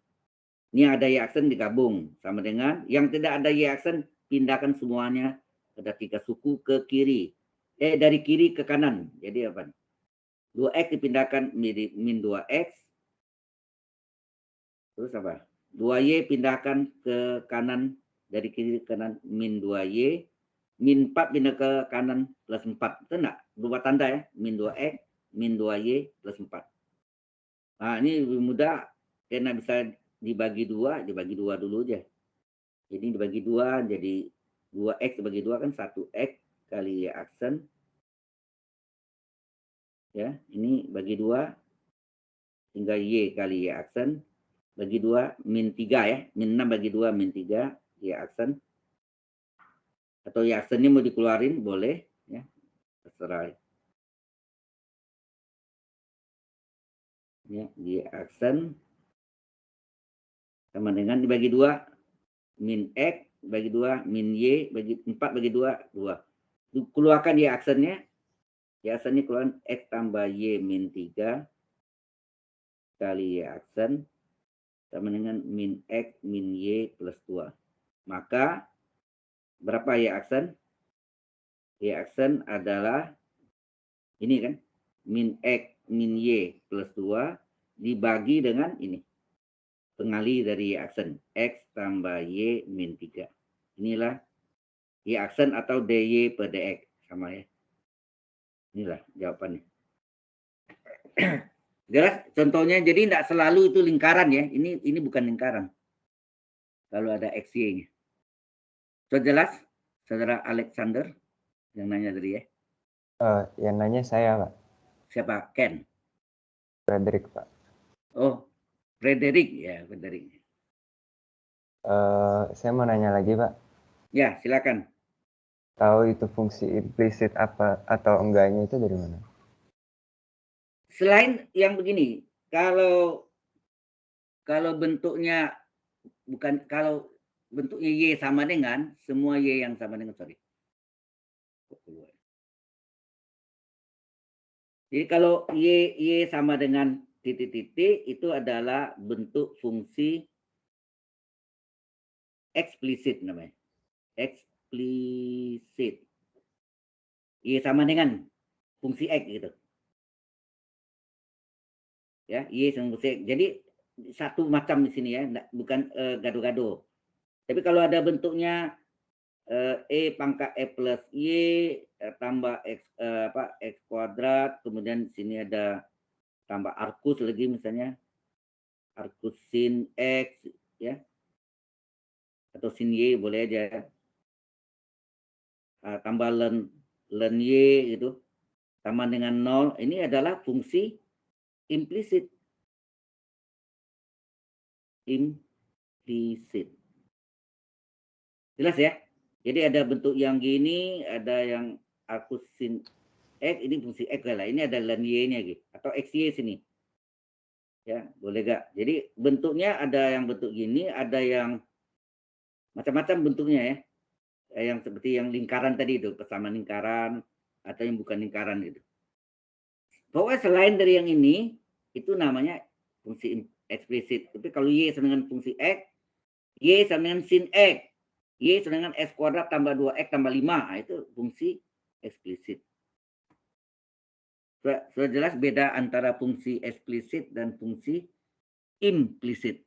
Ini yang ada Y aksen digabung. Sama dengan yang tidak ada Y aksen, pindahkan semuanya. Ada 3 suku ke kiri. Dari kiri ke kanan. Jadi apa? 2X dipindahkan min 2X. Terus apa? 2Y pindahkan ke kanan. Dari kiri ke kanan min 2Y. Min 4 pindah ke kanan plus 4. Itu enggak? Berubah tanda ya. Min 2X, min 2Y plus 4. Nah ini lebih mudah. Karena bisa dibagi 2. Dibagi 2 dulu aja. Jadi dibagi 2. Jadi 2X dibagi 2 kan 1X kali Y aksen. Ya, ini bagi 2. Tinggal Y kali Y aksen. Bagi 2 min 3 ya. Min 6 bagi 2 min 3 Y aksen. Atau Y aksennya mau dikeluarin boleh ya. Terserah. Ya, Y aksen sama dengan dibagi 2 min X bagi 2 min Y bagi 4 bagi 2 2. Keluarkan Y aksennya. Y aksennya keluaran X tambah Y min 3 kali Y aksen sama dengan min X min Y plus 2. Maka berapa Y aksen? Y aksen adalah ini kan. Min X min Y plus 2 dibagi dengan ini. Pengali dari Y aksen. X tambah Y min 3. Inilah Y aksen atau DY per DX. Sama ya. Inilah jawabannya. Jelas contohnya, jadi tidak selalu itu lingkaran ya. Ini bukan lingkaran. Kalau ada XY-nya. So jelas, saudara Alexander yang nanya tadi ya. Yang nanya saya, Pak. Siapa? Ken? Frederick, Pak. Oh, Frederick ya, Frederick. Saya mau nanya lagi, Pak. Ya, silakan. Tahu itu fungsi implisit apa atau enggaknya itu dari mana? Selain yang begini, kalau bentuknya bukan, kalau bentuknya Y sama dengan semua Y yang sama dengan, sorry. Jadi kalau Y sama dengan titik-titik itu adalah bentuk fungsi eksplisit namanya. Eksplisit. Y sama dengan fungsi X gitu. Ya, Y sama fungsi X. Jadi satu macam di sini ya, bukan gado-gado. Tapi kalau ada bentuknya E pangkat E plus Y tambah X X kuadrat, kemudian di sini ada tambah arcus lagi misalnya. Arcus sin X ya. Atau sin Y boleh aja. Tambah ln Y gitu. Sama dengan 0. Ini adalah fungsi implisit. Implisit. Jelas ya? Jadi ada bentuk yang gini, ada yang arcus sin X, ini fungsi X lah. Ini ada ln Y-nya gitu. Atau XY sini. Ya, boleh gak? Jadi bentuknya ada yang bentuk gini, ada yang macam-macam bentuknya ya. Yang seperti yang lingkaran tadi itu, kesamaan lingkaran atau yang bukan lingkaran gitu. Pokoknya selain dari yang ini, itu namanya fungsi eksplisit. Tapi kalau Y sama dengan fungsi X, Y sama dengan sin X, Y sama dengan X kuadrat tambah 2X tambah 5. Nah, itu fungsi eksplisit. Sudah jelas beda antara fungsi eksplisit dan fungsi implisit.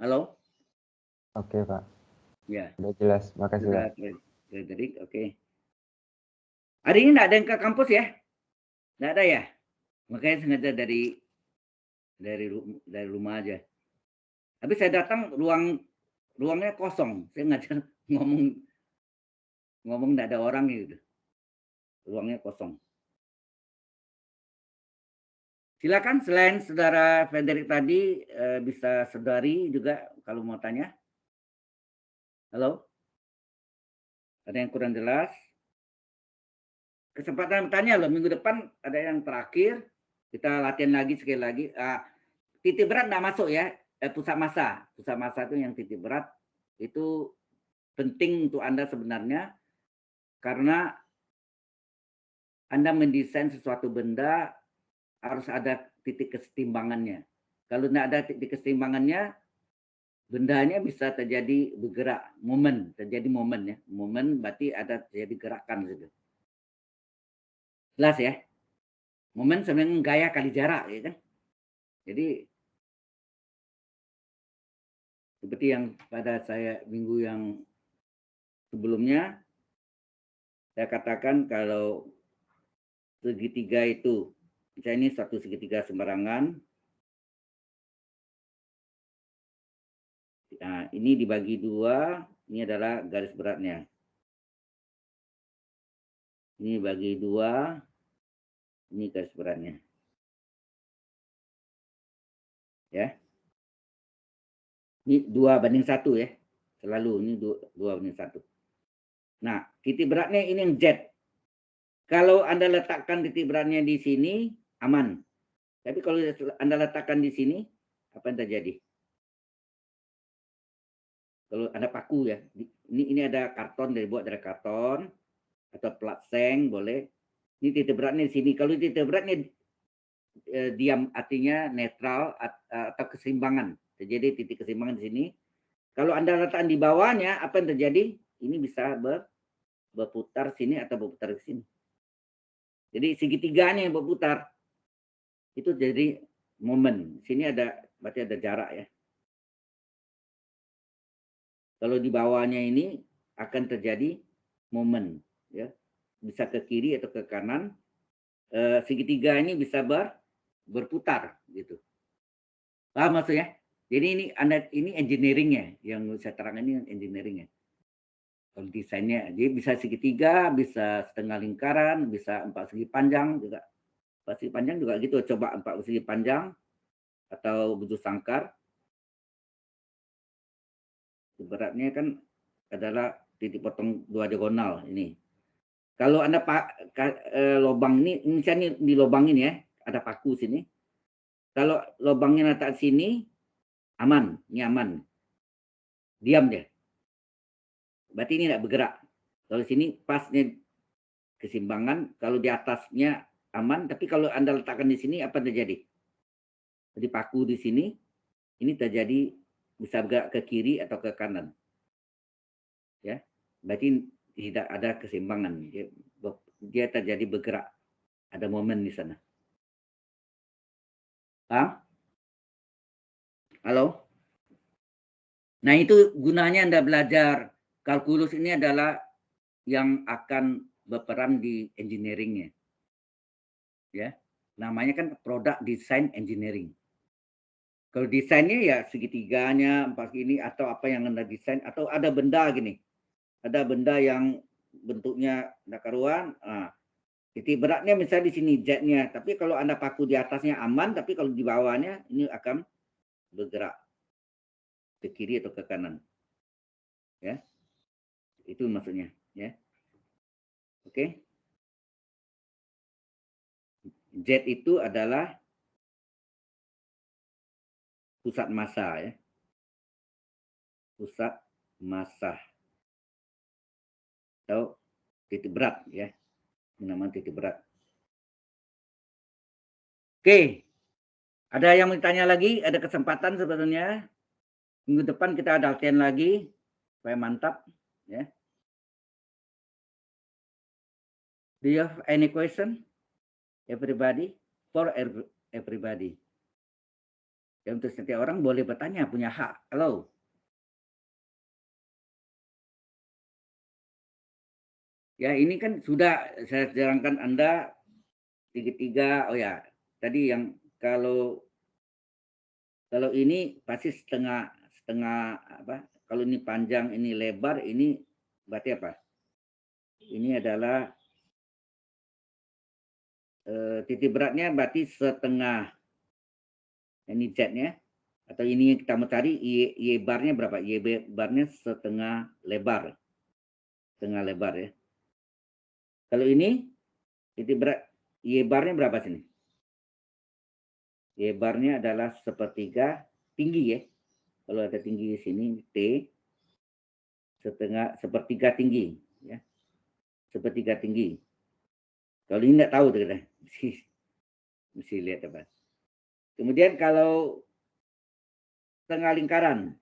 Halo? Oke, Pak. Ya, Udah jelas. Makasih, Pak. sudah, Frederick. Oke. Hari ini nggak ada yang ke kampus ya? Nggak ada ya? Makanya sengaja dari rumah aja. Tapi saya datang ruangnya kosong. Saya ngajar ngomong nggak ada orang gitu. Ruangnya kosong. Silakan selain saudara Frederick tadi bisa saudari juga kalau mau tanya. Halo? Ada yang kurang jelas? Kesempatan bertanya loh, minggu depan ada yang terakhir. Kita latihan lagi sekali lagi. Titik berat nggak masuk ya. Pusat massa. Pusat massa itu yang titik berat. Itu penting untuk Anda sebenarnya. Karena Anda mendesain sesuatu benda harus ada titik kesetimbangannya. Kalau tidak ada titik kesetimbangannya, bendanya bisa terjadi bergerak, terjadi momen ya. Momen berarti ada terjadi gerakan gitu. Jelas ya? Momen sebenarnya gaya kali jarak ya kan. Jadi seperti yang pada saya minggu yang sebelumnya saya katakan kalau segitiga itu, misalnya ini satu segitiga sembarangan. Nah, ini dibagi dua, ini adalah garis beratnya. Ini bagi dua, ini garis beratnya. Ya. Ini 2:1 ya. Selalu ini 2:1. Nah, titik beratnya ini yang Z. Kalau Anda letakkan titik beratnya di sini, aman. Tapi kalau Anda letakkan di sini, apa yang terjadi? Kalau ada paku ya, ini ada karton, dibuat dari karton, atau plat seng, boleh. Ini titik beratnya di sini. Kalau titik beratnya diam, artinya netral atau keseimbangan. Terjadi titik keseimbangan di sini. Kalau Anda letakkan di bawahnya, apa yang terjadi? Ini bisa berputar sini atau berputar ke sini. Jadi segitiganya yang berputar. Itu jadi momen. Sini berarti ada jarak ya. Kalau di bawahnya ini akan terjadi momen. Ya. Bisa ke kiri atau ke kanan. Segitiga ini bisa berputar. Gitu. Paham maksudnya? Jadi ini engineeringnya. Yang saya terangkan ini engineeringnya. Kalau desainnya, jadi bisa segitiga, bisa setengah lingkaran, bisa 4 segi panjang juga. 4 segi panjang juga gitu, coba 4 segi panjang atau bujur sangkar. Beratnya kan adalah titik potong 2 diagonal ini. Kalau Anda lubang ini, misalnya di lubang ini ya, ada paku sini. Kalau lubangnya letak sini, aman, ini aman. Diam dia. Berarti ini tidak bergerak. Kalau sini pasnya keseimbangan, kalau di atasnya aman, tapi kalau Anda letakkan di sini apa terjadi? Jadi paku di sini, ini terjadi bisa bergerak ke kiri atau ke kanan. Ya, berarti tidak ada keseimbangan. Dia terjadi bergerak. Ada momen di sana. Paham? Halo? Nah, itu gunanya Anda belajar. Kalkulus ini adalah yang akan berperan di engineeringnya. Ya, namanya kan produk design engineering. Kalau desainnya ya segitiganya, 4 ini atau apa yang Anda desain, atau ada benda gini. Ada benda yang bentuknya tidak karuan. Titik beratnya misalnya di sini Z-nya, tapi kalau Anda paku di atasnya aman, tapi kalau di bawahnya ini akan bergerak ke kiri atau ke kanan. Ya. Itu maksudnya, ya. Oke. Z itu adalah pusat massa ya. Pusat massa. Atau titik berat ya. Namanya titik berat. Oke. Ada yang mau ditanya lagi? Ada kesempatan sebenarnya. Minggu depan kita ada latihan lagi supaya mantap ya. Do you have any question? Everybody? For everybody. Ya, untuk setiap orang boleh bertanya, punya hak. Halo. Ya, ini kan sudah saya terangkan Anda segitiga. Oh ya, tadi yang kalau ini pasti setengah setengah apa? Kalau ini panjang, ini lebar, ini berarti apa? Ini adalah titik beratnya berarti setengah. Ini Z-nya. Atau ini yang kita mau cari Y barnya berapa? Y barnya setengah lebar. Setengah lebar ya. Kalau ini titik berat Y barnya berapa sini? Y barnya adalah sepertiga tinggi ya. Kalau ada tinggi di sini T sepertiga tinggi ya. Sepertiga tinggi. Kalau ini enggak tahu tuh kita. Mesti lihat apa. Kemudian kalau tengah lingkaran.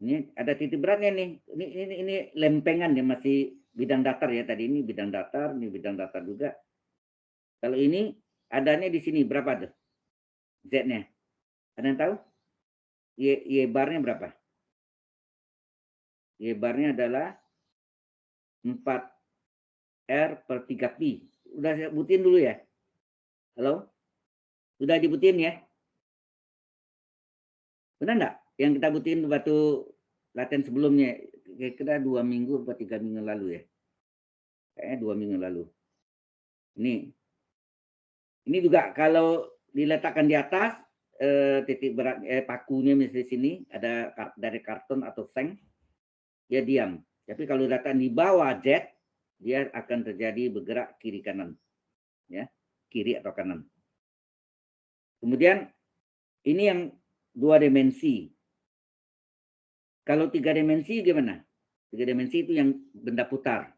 Ini ada titik beratnya nih. Ini lempengan ya, masih bidang datar ya tadi, ini bidang datar, ini bidang datar juga. Kalau ini adanya di sini berapa tuh? Z-nya. Ada yang tahu? Y barnya berapa? Y barnya adalah 4R per 3Pi. Udah saya butin dulu ya? Halo? Sudah dibutin ya? Benar enggak? Yang kita butin waktu latihan sebelumnya, kira-kira 2 minggu atau 3 minggu lalu ya? Kayaknya 2 minggu lalu. Ini juga kalau diletakkan di atas, titik berat pakunya misalnya di sini ada dari karton atau seng, dia diam. Tapi kalau letakkan di bawah Z, dia akan terjadi bergerak kiri kanan, ya, kiri atau kanan. Kemudian ini yang 2 dimensi. Kalau 3 dimensi gimana? 3 dimensi itu yang benda putar.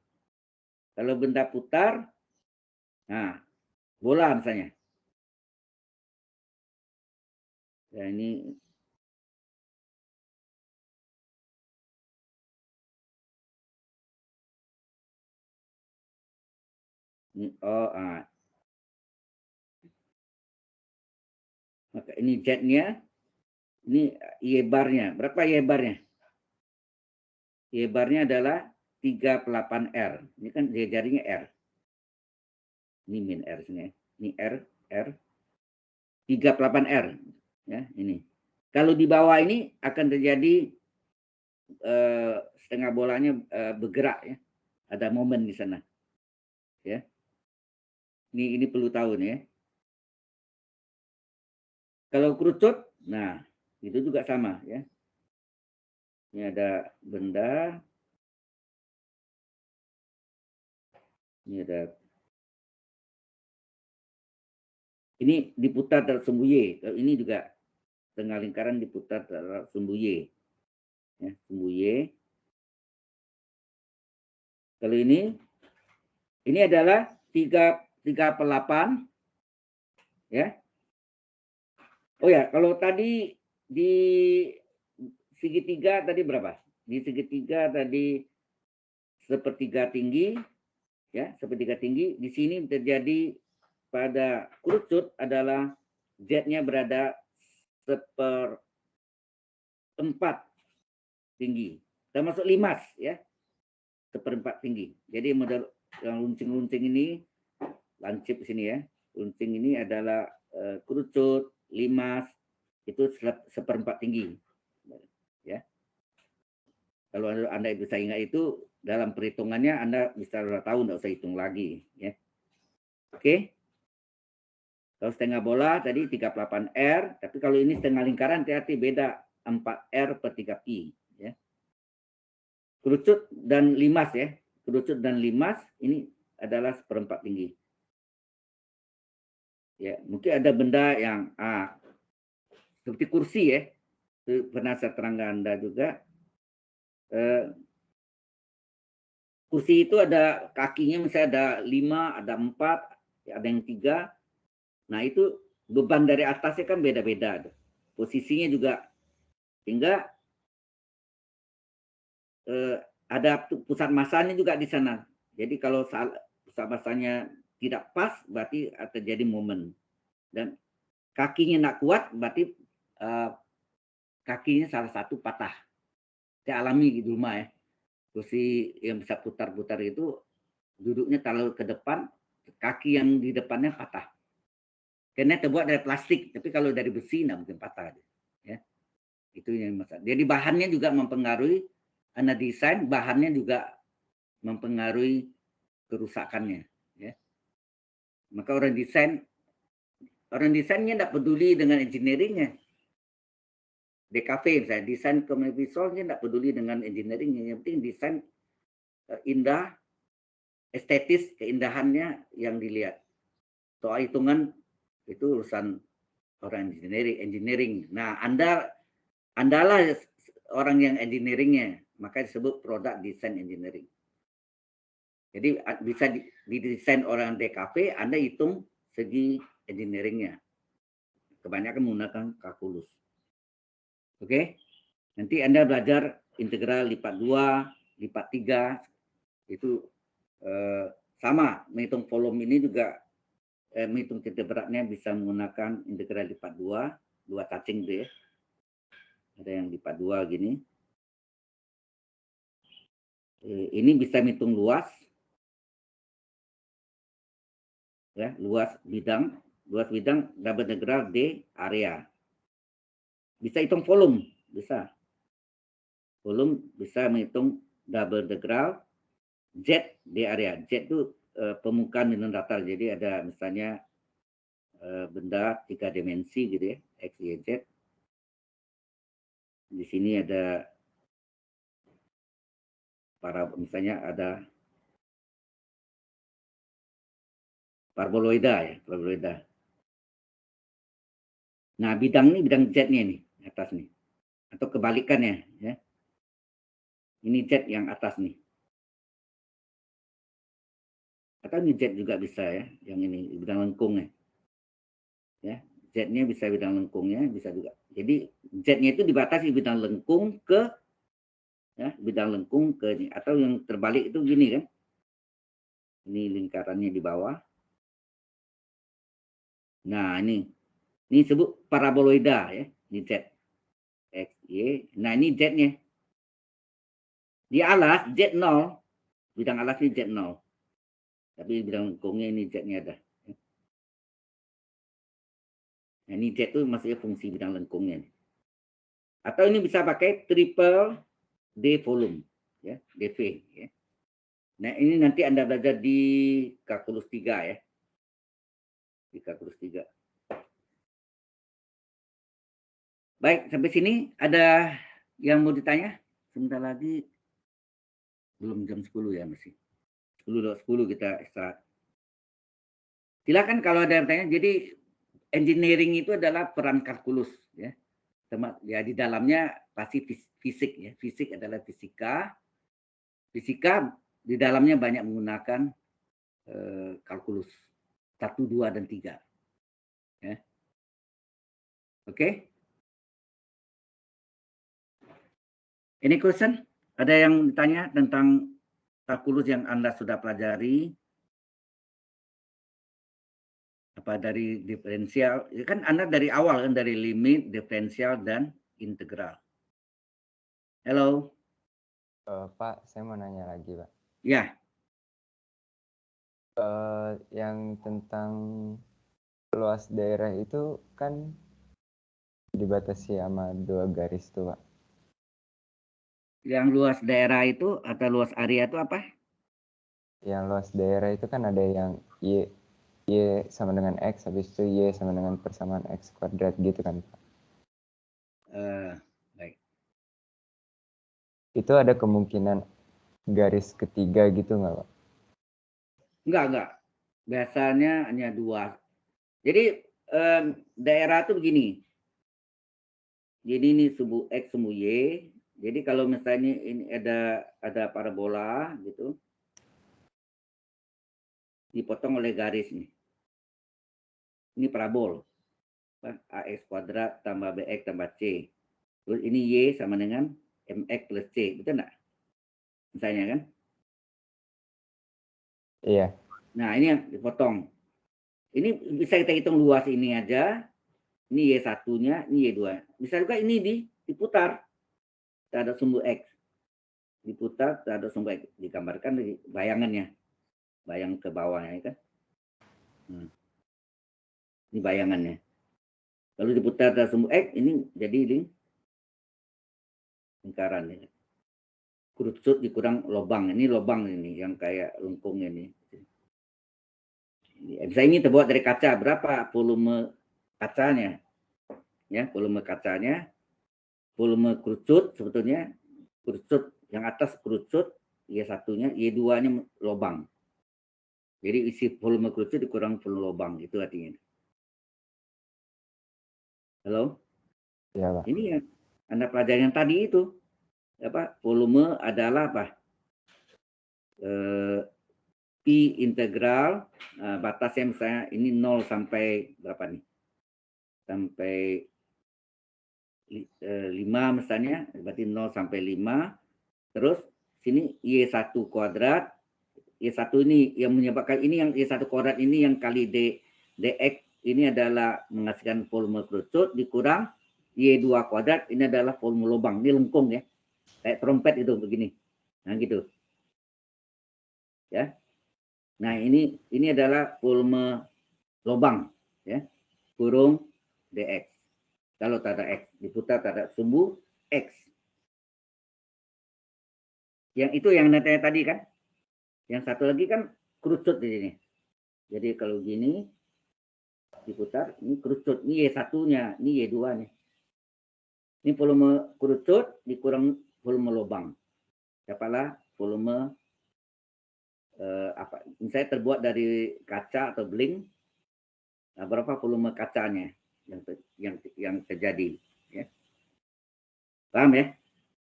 Kalau benda putar, nah bola misalnya. Ya ini maka ini Z-nya, ini Y barnya. Berapa Y barnya? Y barnya adalah 38R. Ini kan jarinya R. Ini min R sini ya. Ini R 38R ya, ini. Kalau di bawah ini akan terjadi setengah bolanya bergerak ya. Ada momen di sana. Ya. Ini perlu tahu nih ya. Kalau kerucut, nah itu juga sama ya. Ini ada benda. Ini ada. Ini diputar dalam sumbu Y. Kalau ini juga tengah lingkaran diputar dalam sumbu Y. Ya, sumbu Y. Kalau ini adalah 3/8 ya. Oh ya, kalau tadi di segitiga tadi berapa? Di segitiga tadi sepertiga tinggi ya, sepertiga tinggi. Di sini terjadi pada kerucut adalah Z-nya berada 1/4 tinggi. Termasuk limas ya. 1/4 tinggi. Jadi model yang luncing-luncing ini, lancip sini ya. Luncing ini adalah kerucut, limas, itu 1/4 tinggi. Ya. Kalau Anda bisa ingat itu, dalam perhitungannya Anda bisa tahu, nggak usah hitung lagi. Ya. Oke. Kalau setengah bola tadi 38R, tapi kalau ini setengah lingkaran berarti beda 4R per 3Pi. Ya. Kerucut dan limas ya. Kerucut dan limas ini adalah 1/4 tinggi. Ya, mungkin ada benda yang seperti kursi ya. Pernah saya terangkan Anda juga. Kursi itu ada kakinya, misalnya ada 5, ada 4, ada yang 3. Nah itu beban dari atasnya kan beda-beda. Posisinya juga, sehingga ada pusat masanya juga di sana. Jadi kalau pusat masanya tidak pas, berarti terjadi momen. Dan kakinya tidak kuat, berarti kakinya salah satu patah. Saya alami di rumah ya. Kursi yang bisa putar-putar itu duduknya terlalu ke depan, kaki yang di depannya patah. Karena terbuat dari plastik, tapi kalau dari besi nggak mungkin patah. Ya. Itu yang masalah. Jadi bahannya juga mempengaruhi, karena desain bahannya juga mempengaruhi kerusakannya. Ya. Maka orang desainnya tidak peduli dengan engineeringnya. DKV misalnya, desain community visualnya tidak peduli dengan engineeringnya. Yang penting desain indah, estetis, keindahannya yang dilihat. Soal hitungan itu urusan orang engineering. Nah, Andalah orang yang engineeringnya, maka disebut product design engineering. Jadi bisa didesain orang DKV, Anda hitung segi engineeringnya. Kebanyakan menggunakan kalkulus. Oke, nanti Anda belajar integral lipat 2, lipat 3, itu sama, menghitung volume ini juga, menghitung titik beratnya bisa menggunakan integral lipat 2 cacing itu ya. Ada yang lipat 2 gini. Ini bisa menghitung luas, ya, luas bidang double integral D area. Bisa hitung volume, bisa. Volume bisa menghitung double integral Z D area. Z itu permukaan bintang datar. Jadi ada misalnya benda 3 dimensi gitu ya, X, Y, Z. Di sini ada misalnya ada paraboloida ya, paraboloida. Nah, bidang Z-nya nih, atas nih. Atau kebalikannya ya. Ini Z yang atas nih. Atau ini Z juga bisa ya, yang ini bidang lengkungnya. Ya, Z-nya bisa bidang lengkungnya, bisa juga. Jadi Z-nya itu dibatasi bidang lengkung ke ya, bidang lengkung ke ini. Atau yang terbalik itu gini kan. Ini lingkarannya di bawah. Nah, ini disebut paraboloida ya, ini Z. X, Y. Nah, ini Z-nya. Di alas Z0, bidang alas ini Z0. Tapi bidang lengkungnya ini Z-nya ada. Nah, ini Z itu maksudnya fungsi bidang lengkungnya. Atau ini bisa pakai triple D volume, ya, DV. Ya. Nah, ini nanti Anda belajar di kalkulus 3 ya. Di kalkulus 3. Baik, sampai sini ada yang mau ditanya? Sebentar lagi, belum jam 10 ya masih. 10 kita istirahat. Silakan kalau ada yang tanya. Jadi engineering itu adalah peran kalkulus ya. Ya di dalamnya pasti fisik ya. Fisik adalah fisika. Fisika di dalamnya banyak menggunakan kalkulus 1, 2, dan 3. Ya. Oke. Ini question? Ada yang ditanya tentang kalkulus yang Anda sudah pelajari? Apa dari diferensial? Ya kan Anda dari awal kan, dari limit, diferensial, dan integral. Halo. Pak, saya mau nanya lagi, Pak. Ya. Yang tentang luas daerah itu kan dibatasi sama 2 garis tuh, Pak. Yang luas daerah itu atau luas area itu apa? Yang luas daerah itu kan ada yang Y sama dengan X, habis itu Y sama dengan persamaan X kuadrat gitu kan, Pak. Baik. Itu ada kemungkinan garis ketiga gitu nggak, Pak? Enggak. Biasanya hanya 2. Jadi daerah itu begini. Jadi ini sumbu X, sumbu Y. Jadi kalau misalnya ini ada parabola gitu, dipotong oleh garis nih. Ini parabol. AX kuadrat tambah BX tambah C. Terus ini Y sama dengan MX plus C. Betul enggak? Misalnya kan? Iya. Nah, ini yang dipotong. Ini bisa kita hitung luas ini aja. Ini Y1-nya, ini Y2. Bisa juga ini diputar. Kita ada sumbu X. diputar terhadap sumbu X, digambarkan di bayangannya, bayang ke bawahnya kan. Ini bayangannya. Lalu diputar terhadap sumbu X, ini jadi lingkaran ya. Kerucut dikurang lubang, ini lubang ini yang kayak lengkung ini. Bisa ini terbuat dari kaca, berapa volume kacanya? Ya, volume kacanya, volume kerucut sebetulnya, kerucut yang atas kerucut, Y1-nya, Y2-nya lubang. Jadi isi volume kerucut dikurang volume lubang, itu artinya. Halo? Iya, Pak. Ini yang Anda pelajari yang tadi itu. Apa? Volume adalah apa? Pi integral, batasnya misalnya ini 0 sampai berapa nih? Sampai 5 misalnya, berarti 0 sampai 5. Terus sini Y1 kuadrat. Y1 ini yang menyebabkan ini yang Y1 kuadrat ini yang kali dx ini adalah menghasilkan volume kerucut dikurang Y2 kuadrat ini adalah volume lubang. Ini lengkung ya. Kayak trompet itu begini. Nah gitu. Ya. Nah, ini adalah volume lubang ya. Kurung dx. Kalau tak ada x, diputar tak ada sumbu x. Yang itu yang nanti tadi kan. Yang satu lagi kan kerucut di sini. Jadi kalau gini diputar, ini kerucut, ini Y1-nya, ini Y2-nya. Ini volume kerucut dikurang volume lubang. Dapatlah volume apa? Misalnya terbuat dari kaca atau beling. Nah, berapa volume kacanya yang terjadi? Ya. Paham ya?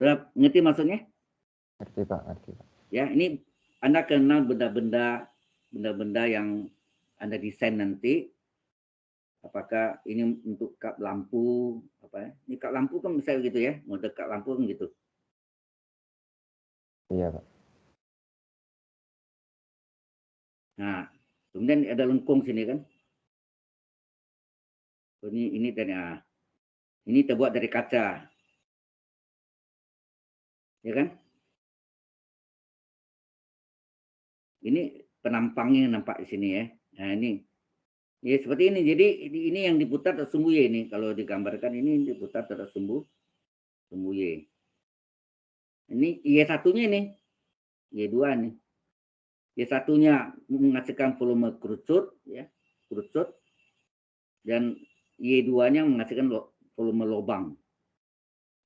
Sudah ngerti maksudnya? Ngerti, Pak. Ngerti, Pak. Ya, ini Anda kenal benda-benda yang Anda desain nanti. Apakah ini untuk kap lampu apa ya? Ini kap lampu kan bisa gitu ya, model kap lampu kan gitu. Iya, Pak. Nah, kemudian ada lengkung sini kan. Ini dari ini terbuat dari kaca. Ya kan? Ini penampangnya nampak di sini ya. Nah, ini ya seperti ini. Jadi ini yang diputar tersumbu Y ini. Kalau digambarkan ini diputar tersumbu Y. Ini Y1-nya ini. Y2 nih. Y1-nya menghasilkan volume kerucut ya, kerucut. Dan Y2-nya menghasilkan volume lubang.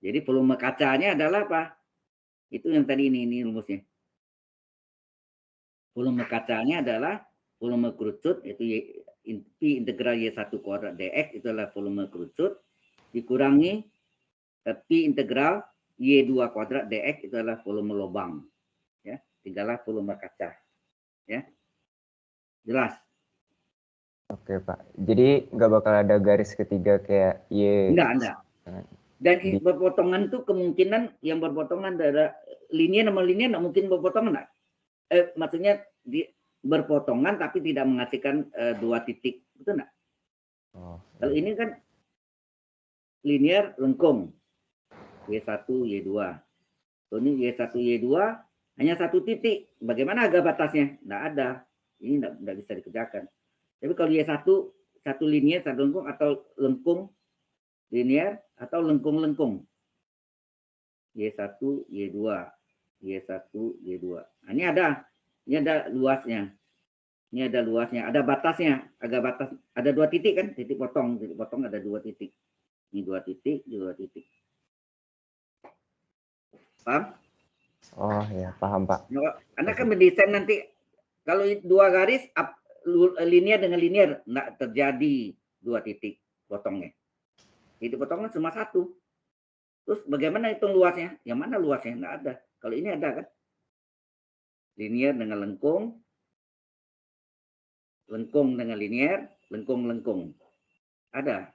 Jadi volume kacanya adalah apa? Itu yang tadi ini rumusnya. Volume kacanya adalah volume kerucut, itu Pi integral Y1 kuadrat dx, itu adalah volume kerucut, dikurangi Pi integral Y2 kuadrat dx, itu adalah volume lubang. Ya, tinggallah volume kaca. Ya, jelas? Oke, Pak. Jadi nggak bakal ada garis ketiga kayak Y. Enggak. Dan berpotongan itu kemungkinan yang berpotongan dari linear sama linear nggak mungkin berpotongan. Maksudnya berpotongan tapi tidak menghasilkan dua titik, betul nggak? Oh, Kalau ini kan linear lengkung, Y1, Y2. Kalau ini Y1, Y2 hanya satu titik. Bagaimana agak batasnya? Nggak ada. Ini nggak bisa dikerjakan. Tapi kalau Y1 satu linear, satu lengkung, atau lengkung linear atau lengkung-lengkung. Y1, Y2, Y1, Y2. Nah, ini ada luasnya. Ini ada luasnya, ada batasnya, agak batas, ada dua titik kan, titik potong ada dua titik. Ini dua titik. Paham? Oh ya, paham, Pak. Anda kan mendesain nanti kalau dua garis linear dengan linear nggak terjadi dua titik potongnya. Titik potongnya cuma satu. Terus bagaimana hitung luasnya? Yang mana luasnya? Nggak ada. Kalau ini ada kan? Linear dengan lengkung dengan linear, lengkung. Ada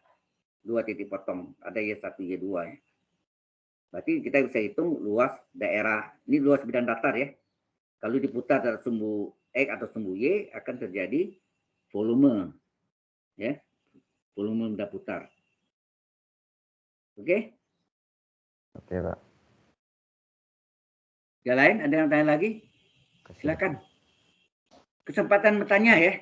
dua titik potong. Ada Y1, Y2 ya. Berarti kita bisa hitung luas daerah. Ini luas bidang datar ya. Kalau diputar dari sumbu X atau sumbu Y akan terjadi volume. Ya. Volume benda putar. Oke? Oke, Pak. Yang lain ada yang tanya lagi? Silakan. Kesempatan bertanya ya.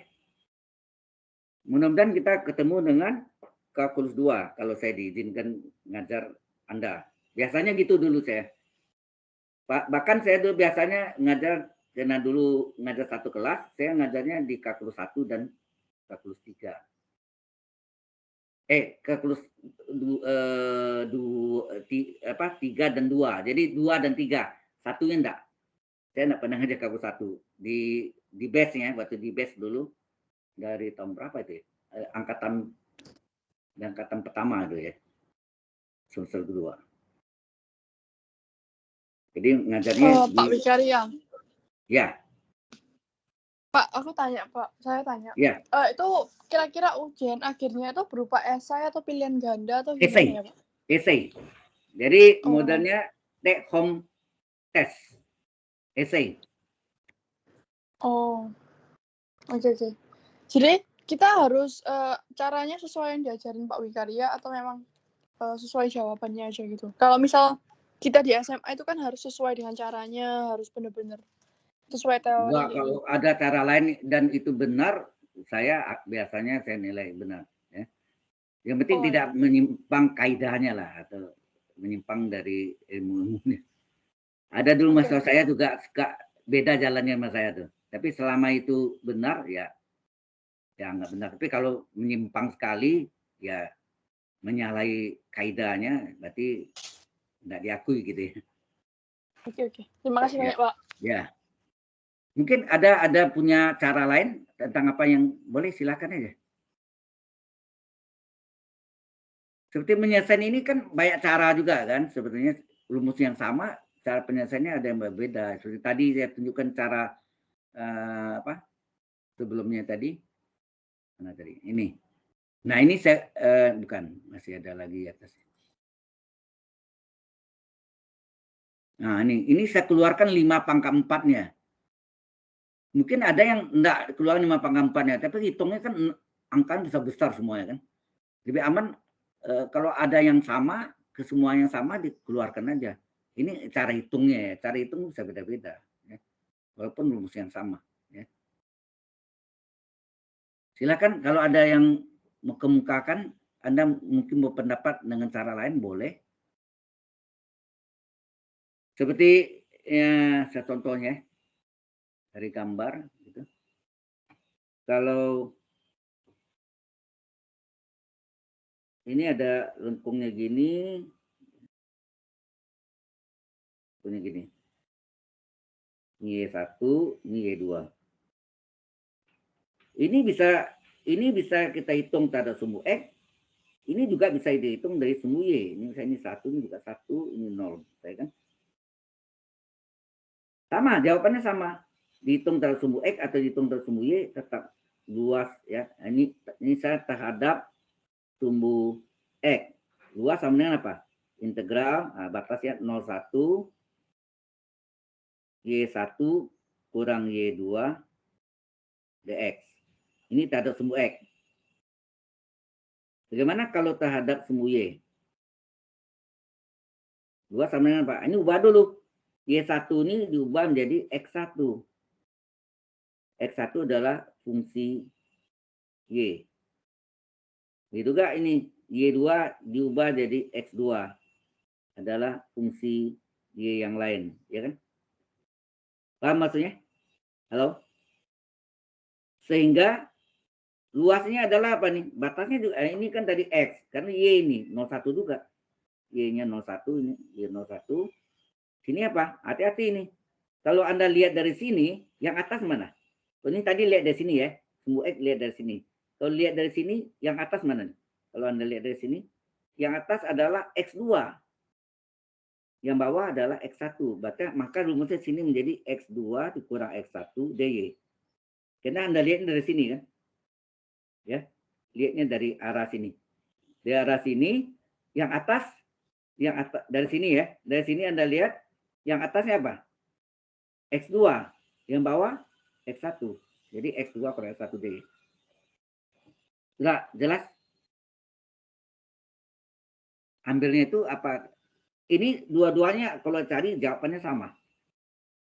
Mudah-mudahan kita ketemu dengan kalkulus 2 kalau saya diizinkan ngajar Anda. Biasanya gitu dulu saya. Bahkan saya dulu biasanya ngajar, karena dulu ngajar satu kelas, saya ngajarnya di kalkulus 1 dan kalkulus 3. Kalkulus 3 dan 2. Jadi 2 dan 3. Satunya enggak. Saya enggak pernah ngajar kalkulus 1. Di base-nya, waktu di base dulu, dari tahun berapa itu ya? Angkatan pertama itu ya. Semester kedua. Jadi ngajarnya Pak Wikaria. Ya. Pak, aku tanya, Pak. Saya tanya. Ya. Itu kira-kira ujian akhirnya itu berupa esai atau pilihan ganda atau gimana ya, Pak? Esai. Jadi modelnya take home test. Esai. Oh. Oke. Jadi kita harus caranya sesuai yang diajarin Pak Wikaria atau memang sesuai jawabannya aja gitu. Kalau misal kita di SMA itu kan harus sesuai dengan caranya, harus benar-benar sesuai teori. Enggak, kalau ada cara lain dan itu benar, biasanya saya nilai benar. Ya. Yang penting tidak menyimpang kaidahnya lah, atau menyimpang dari ilmu-ilmunya. Ada dulu mahasiswa saya juga suka beda jalannya sama saya tuh. Tapi selama itu benar, ya nggak benar. Tapi kalau menyimpang sekali, ya menyalahi kaidahnya, berarti nggak diakui gitu ya. Oke. Terima kasih banyak, Pak. Ya. Mungkin ada punya cara lain tentang apa yang boleh, silakan aja. Seperti penyelesaian ini kan banyak cara juga kan, sebetulnya rumus yang sama, cara penyelesaiannya ada yang berbeda. Seperti tadi saya tunjukkan cara sebelumnya tadi. Mana tadi? Ini. Nah ini saya bukan, masih ada lagi atas. Nah ini saya keluarkan 5 pangkat 4-nya. Mungkin ada yang enggak keluar 5 pangkat 4-nya, tapi hitungnya kan angka bisa besar semuanya kan. Lebih aman kalau ada yang sama, ke semua yang sama dikeluarkan aja. Ini cara hitungnya ya, cara hitung bisa beda-beda. Ya. Walaupun rumus yang sama. Ya. Silakan kalau ada yang mau kemukakan, Anda mungkin berpendapat dengan cara lain, boleh. Seperti ya, saya contohnya dari gambar. Gitu. Kalau ini ada lengkungnya gini, punya gini. Ini Y1, ini Y2. Ini bisa kita hitung terhadap sumbu X. Ini juga bisa dihitung dari sumbu Y. Ini misalnya ini 1, ini juga 1, ini 0. Kan? Sama, jawabannya sama. Dihitung terhadap sumbu X atau dihitung terhadap sumbu Y tetap luas ya. Ini saya terhadap sumbu X. Luas sama dengan apa? Integral, batasnya 0,1 Y1 kurang Y2 dx. Ini terhadap sumbu X. Bagaimana kalau terhadap sumbu Y? Luas sama dengan apa? Ini ubah dulu. Y1 ini diubah menjadi X1. X1 adalah fungsi Y. Gitu gak ini? Y2 diubah jadi X2. Adalah fungsi Y yang lain. Ya kan? Paham maksudnya? Halo? Sehingga luasnya adalah apa nih? Batasnya juga, ini kan tadi X. Karena Y ini 01 juga. Y-nya 01, ini Y01. Sini apa? Hati-hati ini. Kalau Anda lihat dari sini, yang atas mana? Ini tadi lihat dari sini ya. Sumbu X lihat dari sini. Kalau lihat dari sini, yang atas mana? Kalau Anda lihat dari sini, yang atas adalah X2. Yang bawah adalah X1. Maka rumusnya sini menjadi X2 dikurang X1 dy. Karena Anda lihat dari sini kan. Ya. Lihatnya dari arah sini. Dari arah sini, yang atas dari sini ya. Dari sini Anda lihat yang atasnya apa? X2. Yang bawah X1. Jadi X2 per X1 dy. Enggak jelas? Ambilnya itu apa? Ini dua-duanya kalau cari jawabannya sama.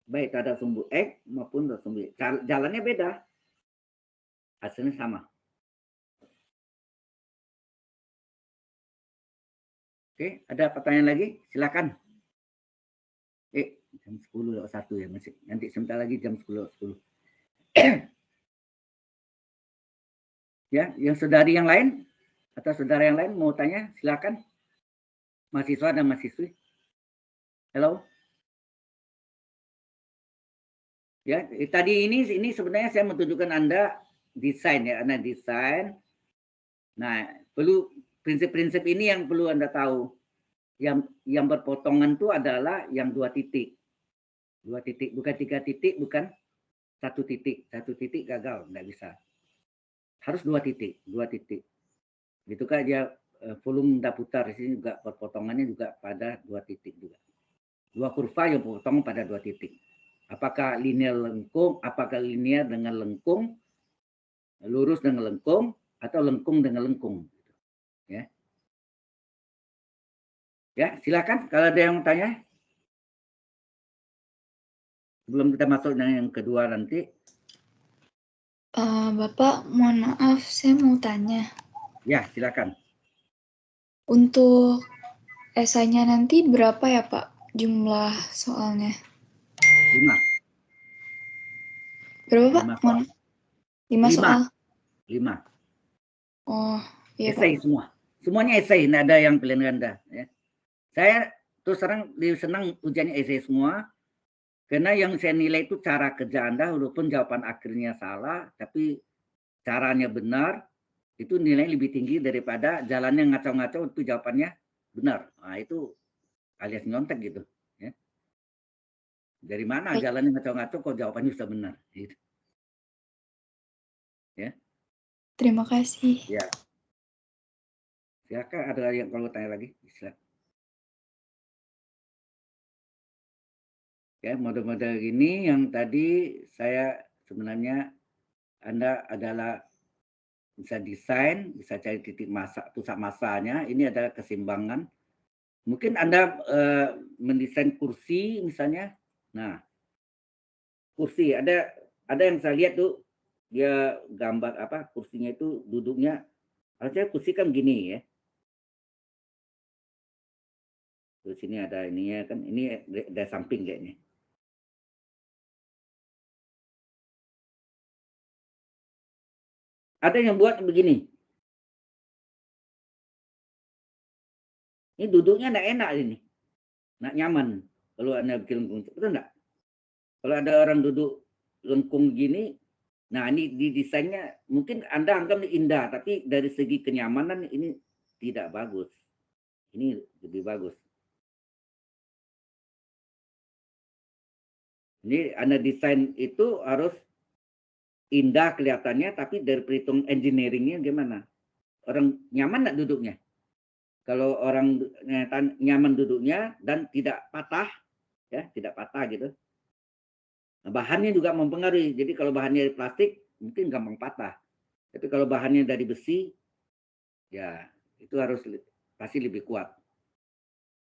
baik terhadap sumbu X maupun terhadap sumbu Y. Jalannya beda, hasilnya sama. Oke, ada pertanyaan lagi? Silakan. Jam 10:01 ya, masih. Nanti sebentar lagi jam 10:10. Ya, yang saudari yang lain atau saudara yang lain mau tanya, silakan. Mahasiswa dan mahasiswi. Halo. Ya, tadi ini sebenarnya saya menunjukkan Anda desain ya, Anda desain. Nah, perlu prinsip-prinsip ini yang perlu Anda tahu. Yang berpotongan itu adalah yang 2 titik. 2 titik, bukan 3 titik, bukan 1 titik. 1 titik gagal, nggak bisa. Harus 2 titik, 2 titik. Itu kan dia volume data putar di sini juga perpotongannya juga pada 2 titik juga. 2 kurva yang potong pada 2 titik. Apakah linear lengkung, apakah linear dengan lengkung, lurus dengan lengkung, atau lengkung dengan lengkung. Ya, ya silakan kalau ada yang tanya. Sebelum kita masuk dengan yang kedua nanti. Bapak, mohon maaf, saya mau tanya. Ya, silakan. Untuk esainya nanti berapa ya, Pak, jumlah soalnya? 5. Berapa, Pak? 5 soal? 5. Oh, iya, Esai Pak. semua. Semuanya esai, tidak ada yang pilihan ganda. Ya. Saya terus terang senang ujiannya esai semua. Karena yang saya nilai itu cara kerja Anda, walaupun jawaban akhirnya salah, tapi caranya benar, itu nilai lebih tinggi daripada jalannya ngacau-ngacau itu jawabannya benar. Nah, itu alias nyontek gitu. Ya. Dari mana jalannya ngacau-ngacau kok jawabannya sudah benar. Gitu. Ya. Terima kasih. Ya. Silakan ada yang kalau tanya lagi. Silakan. Ya, model-model gini yang tadi saya sebenarnya Anda adalah bisa desain, bisa cari titik masa, pusat masanya. Ini adalah keseimbangan. Mungkin Anda mendesain kursi misalnya. Nah, kursi ada yang saya lihat tuh dia gambar apa kursinya itu duduknya. Harusnya kursi kan gini ya. Terus sini ada ininya kan, ini ada samping kayaknya. Ada yang buat begini. Ini duduknya enggak enak ini. Enggak nyaman. Kalau Anda bikin lengkung, betul enggak? Kalau ada orang duduk lengkung gini, nah ini di desainnya mungkin Anda anggap ini indah, tapi dari segi kenyamanan ini tidak bagus. Ini lebih bagus. Ini Anda desain itu harus indah kelihatannya, tapi dari perhitung engineeringnya gimana? Orang nyaman enggak duduknya? Kalau orang nyaman duduknya dan tidak patah, ya tidak patah gitu. Nah, bahannya juga mempengaruhi. Jadi kalau bahannya dari plastik mungkin gampang patah. Tapi kalau bahannya dari besi, ya itu harus pasti lebih kuat.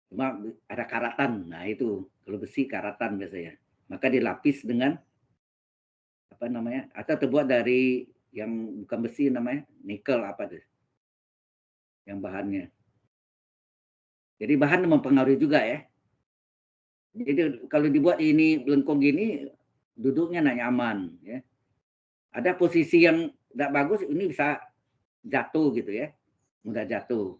Cuma ada karatan. Nah itu kalau besi karatan biasanya. Maka dilapis dengan apa namanya? Atau terbuat dari yang bukan besi namanya nikel apa tuh? Yang bahannya. Jadi bahan mempengaruhi juga ya. Jadi kalau dibuat ini lengkung gini, duduknya nggak nyaman. Ya. Ada posisi yang tidak bagus, ini bisa jatuh gitu ya, mudah jatuh.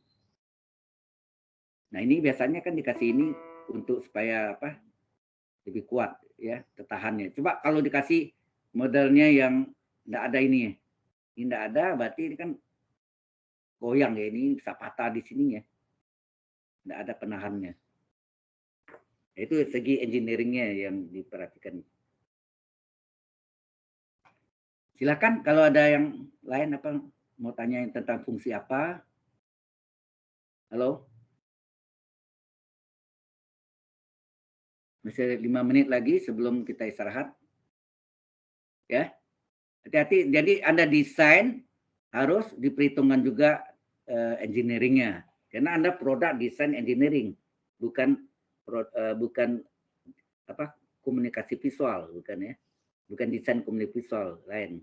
Nah ini biasanya kan dikasih ini untuk supaya apa? Lebih kuat ya, ketahannya. Coba kalau dikasih modelnya yang tidak ada ini, tidak ada, berarti ini kan goyang ya, ini bisa patah di sini ya, tidak ada penahannya. Itu segi engineeringnya yang diperhatikan. Silakan kalau ada yang lain apa mau tanya tentang fungsi apa. Halo. Masih 5 menit lagi sebelum kita istirahat. Ya. Hati-hati. Jadi Anda desain harus diperhitungkan juga engineeringnya. Karena Anda produk desain engineering, bukan bukan apa komunikasi visual, bukan ya? Bukan desain komunikasi visual, lain.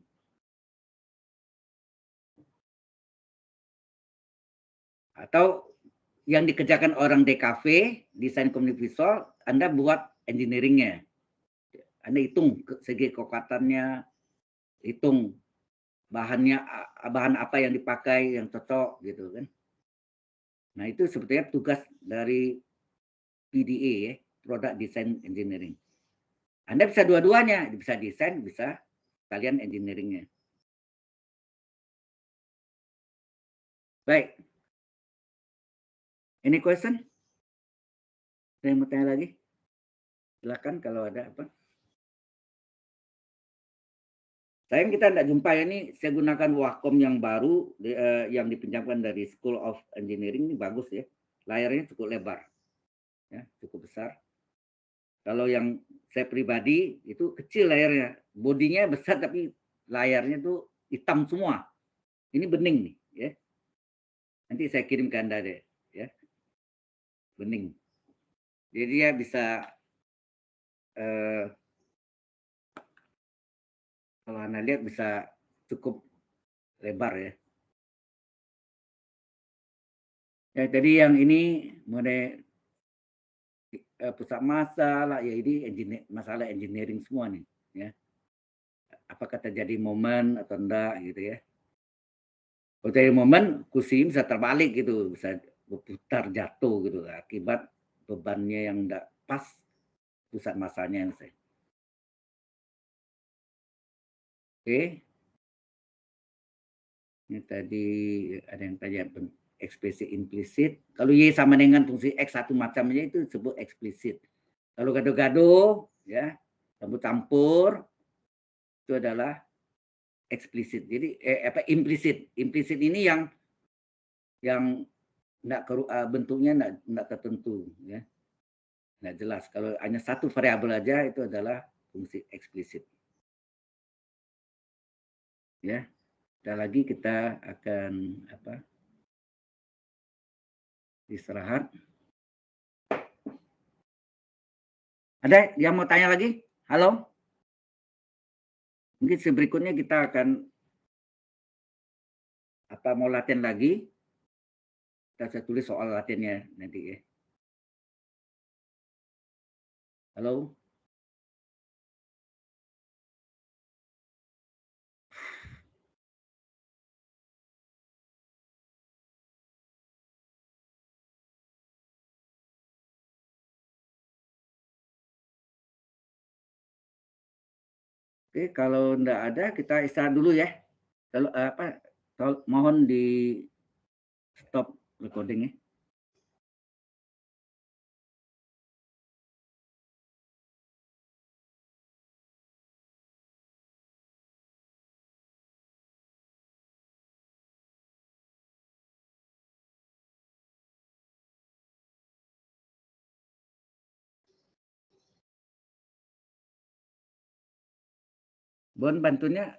Atau yang dikerjakan orang DKV, desain komunikasi visual, Anda buat engineering-nya. Anda hitung segi kekuatannya, hitung bahan apa yang dipakai yang cocok gitu kan. Nah, itu sebetulnya tugas dari PDE ya, Product Design Engineering. Anda bisa dua-duanya, bisa desain, bisa kalian engineering-nya. Baik. Any question? Ada yang mau tanya lagi? Silakan kalau ada apa. Sayang kita tidak jumpa ya, ini saya gunakan Wacom yang baru yang dipinjamkan dari School of Engineering, ini bagus ya. Layarnya cukup lebar. Ya, cukup besar. Kalau yang saya pribadi itu kecil layarnya, bodinya besar tapi layarnya tuh hitam semua. Ini bening nih, ya. Nanti saya kirim ke Anda deh, ya. Bening. Jadi dia bisa kalau Anda lihat bisa cukup lebar ya. Ya, jadi yang ini mengenai pusat massa lah, ya ini masalah engineering semua nih, ya. Apakah terjadi momen atau enggak gitu ya. Kalau terjadi momen, kursi bisa terbalik gitu, bisa berputar jatuh gitu akibat bebannya yang enggak pas pusat massanya yang saya. Oke. Ini tadi ada yang tanya eksplisit implisit. Kalau Y sama dengan fungsi X satu macamnya itu disebut eksplisit. Kalau gado-gado, ya, campur-campur, itu adalah eksplisit. Jadi implisit. Implisit ini yang enggak bentuknya enggak tertentu, ya. Enggak jelas. Kalau hanya satu variabel aja itu adalah fungsi eksplisit. Ya. Dan lagi kita akan istirahat. Ada yang mau tanya lagi? Halo? Mungkin berikutnya kita akan mau latihan lagi. Saya tulis soal latihannya nanti ya. Halo? Oke, kalau enggak ada kita istirahat dulu ya. Kalau mohon di stop recording ya. Mohon bantunya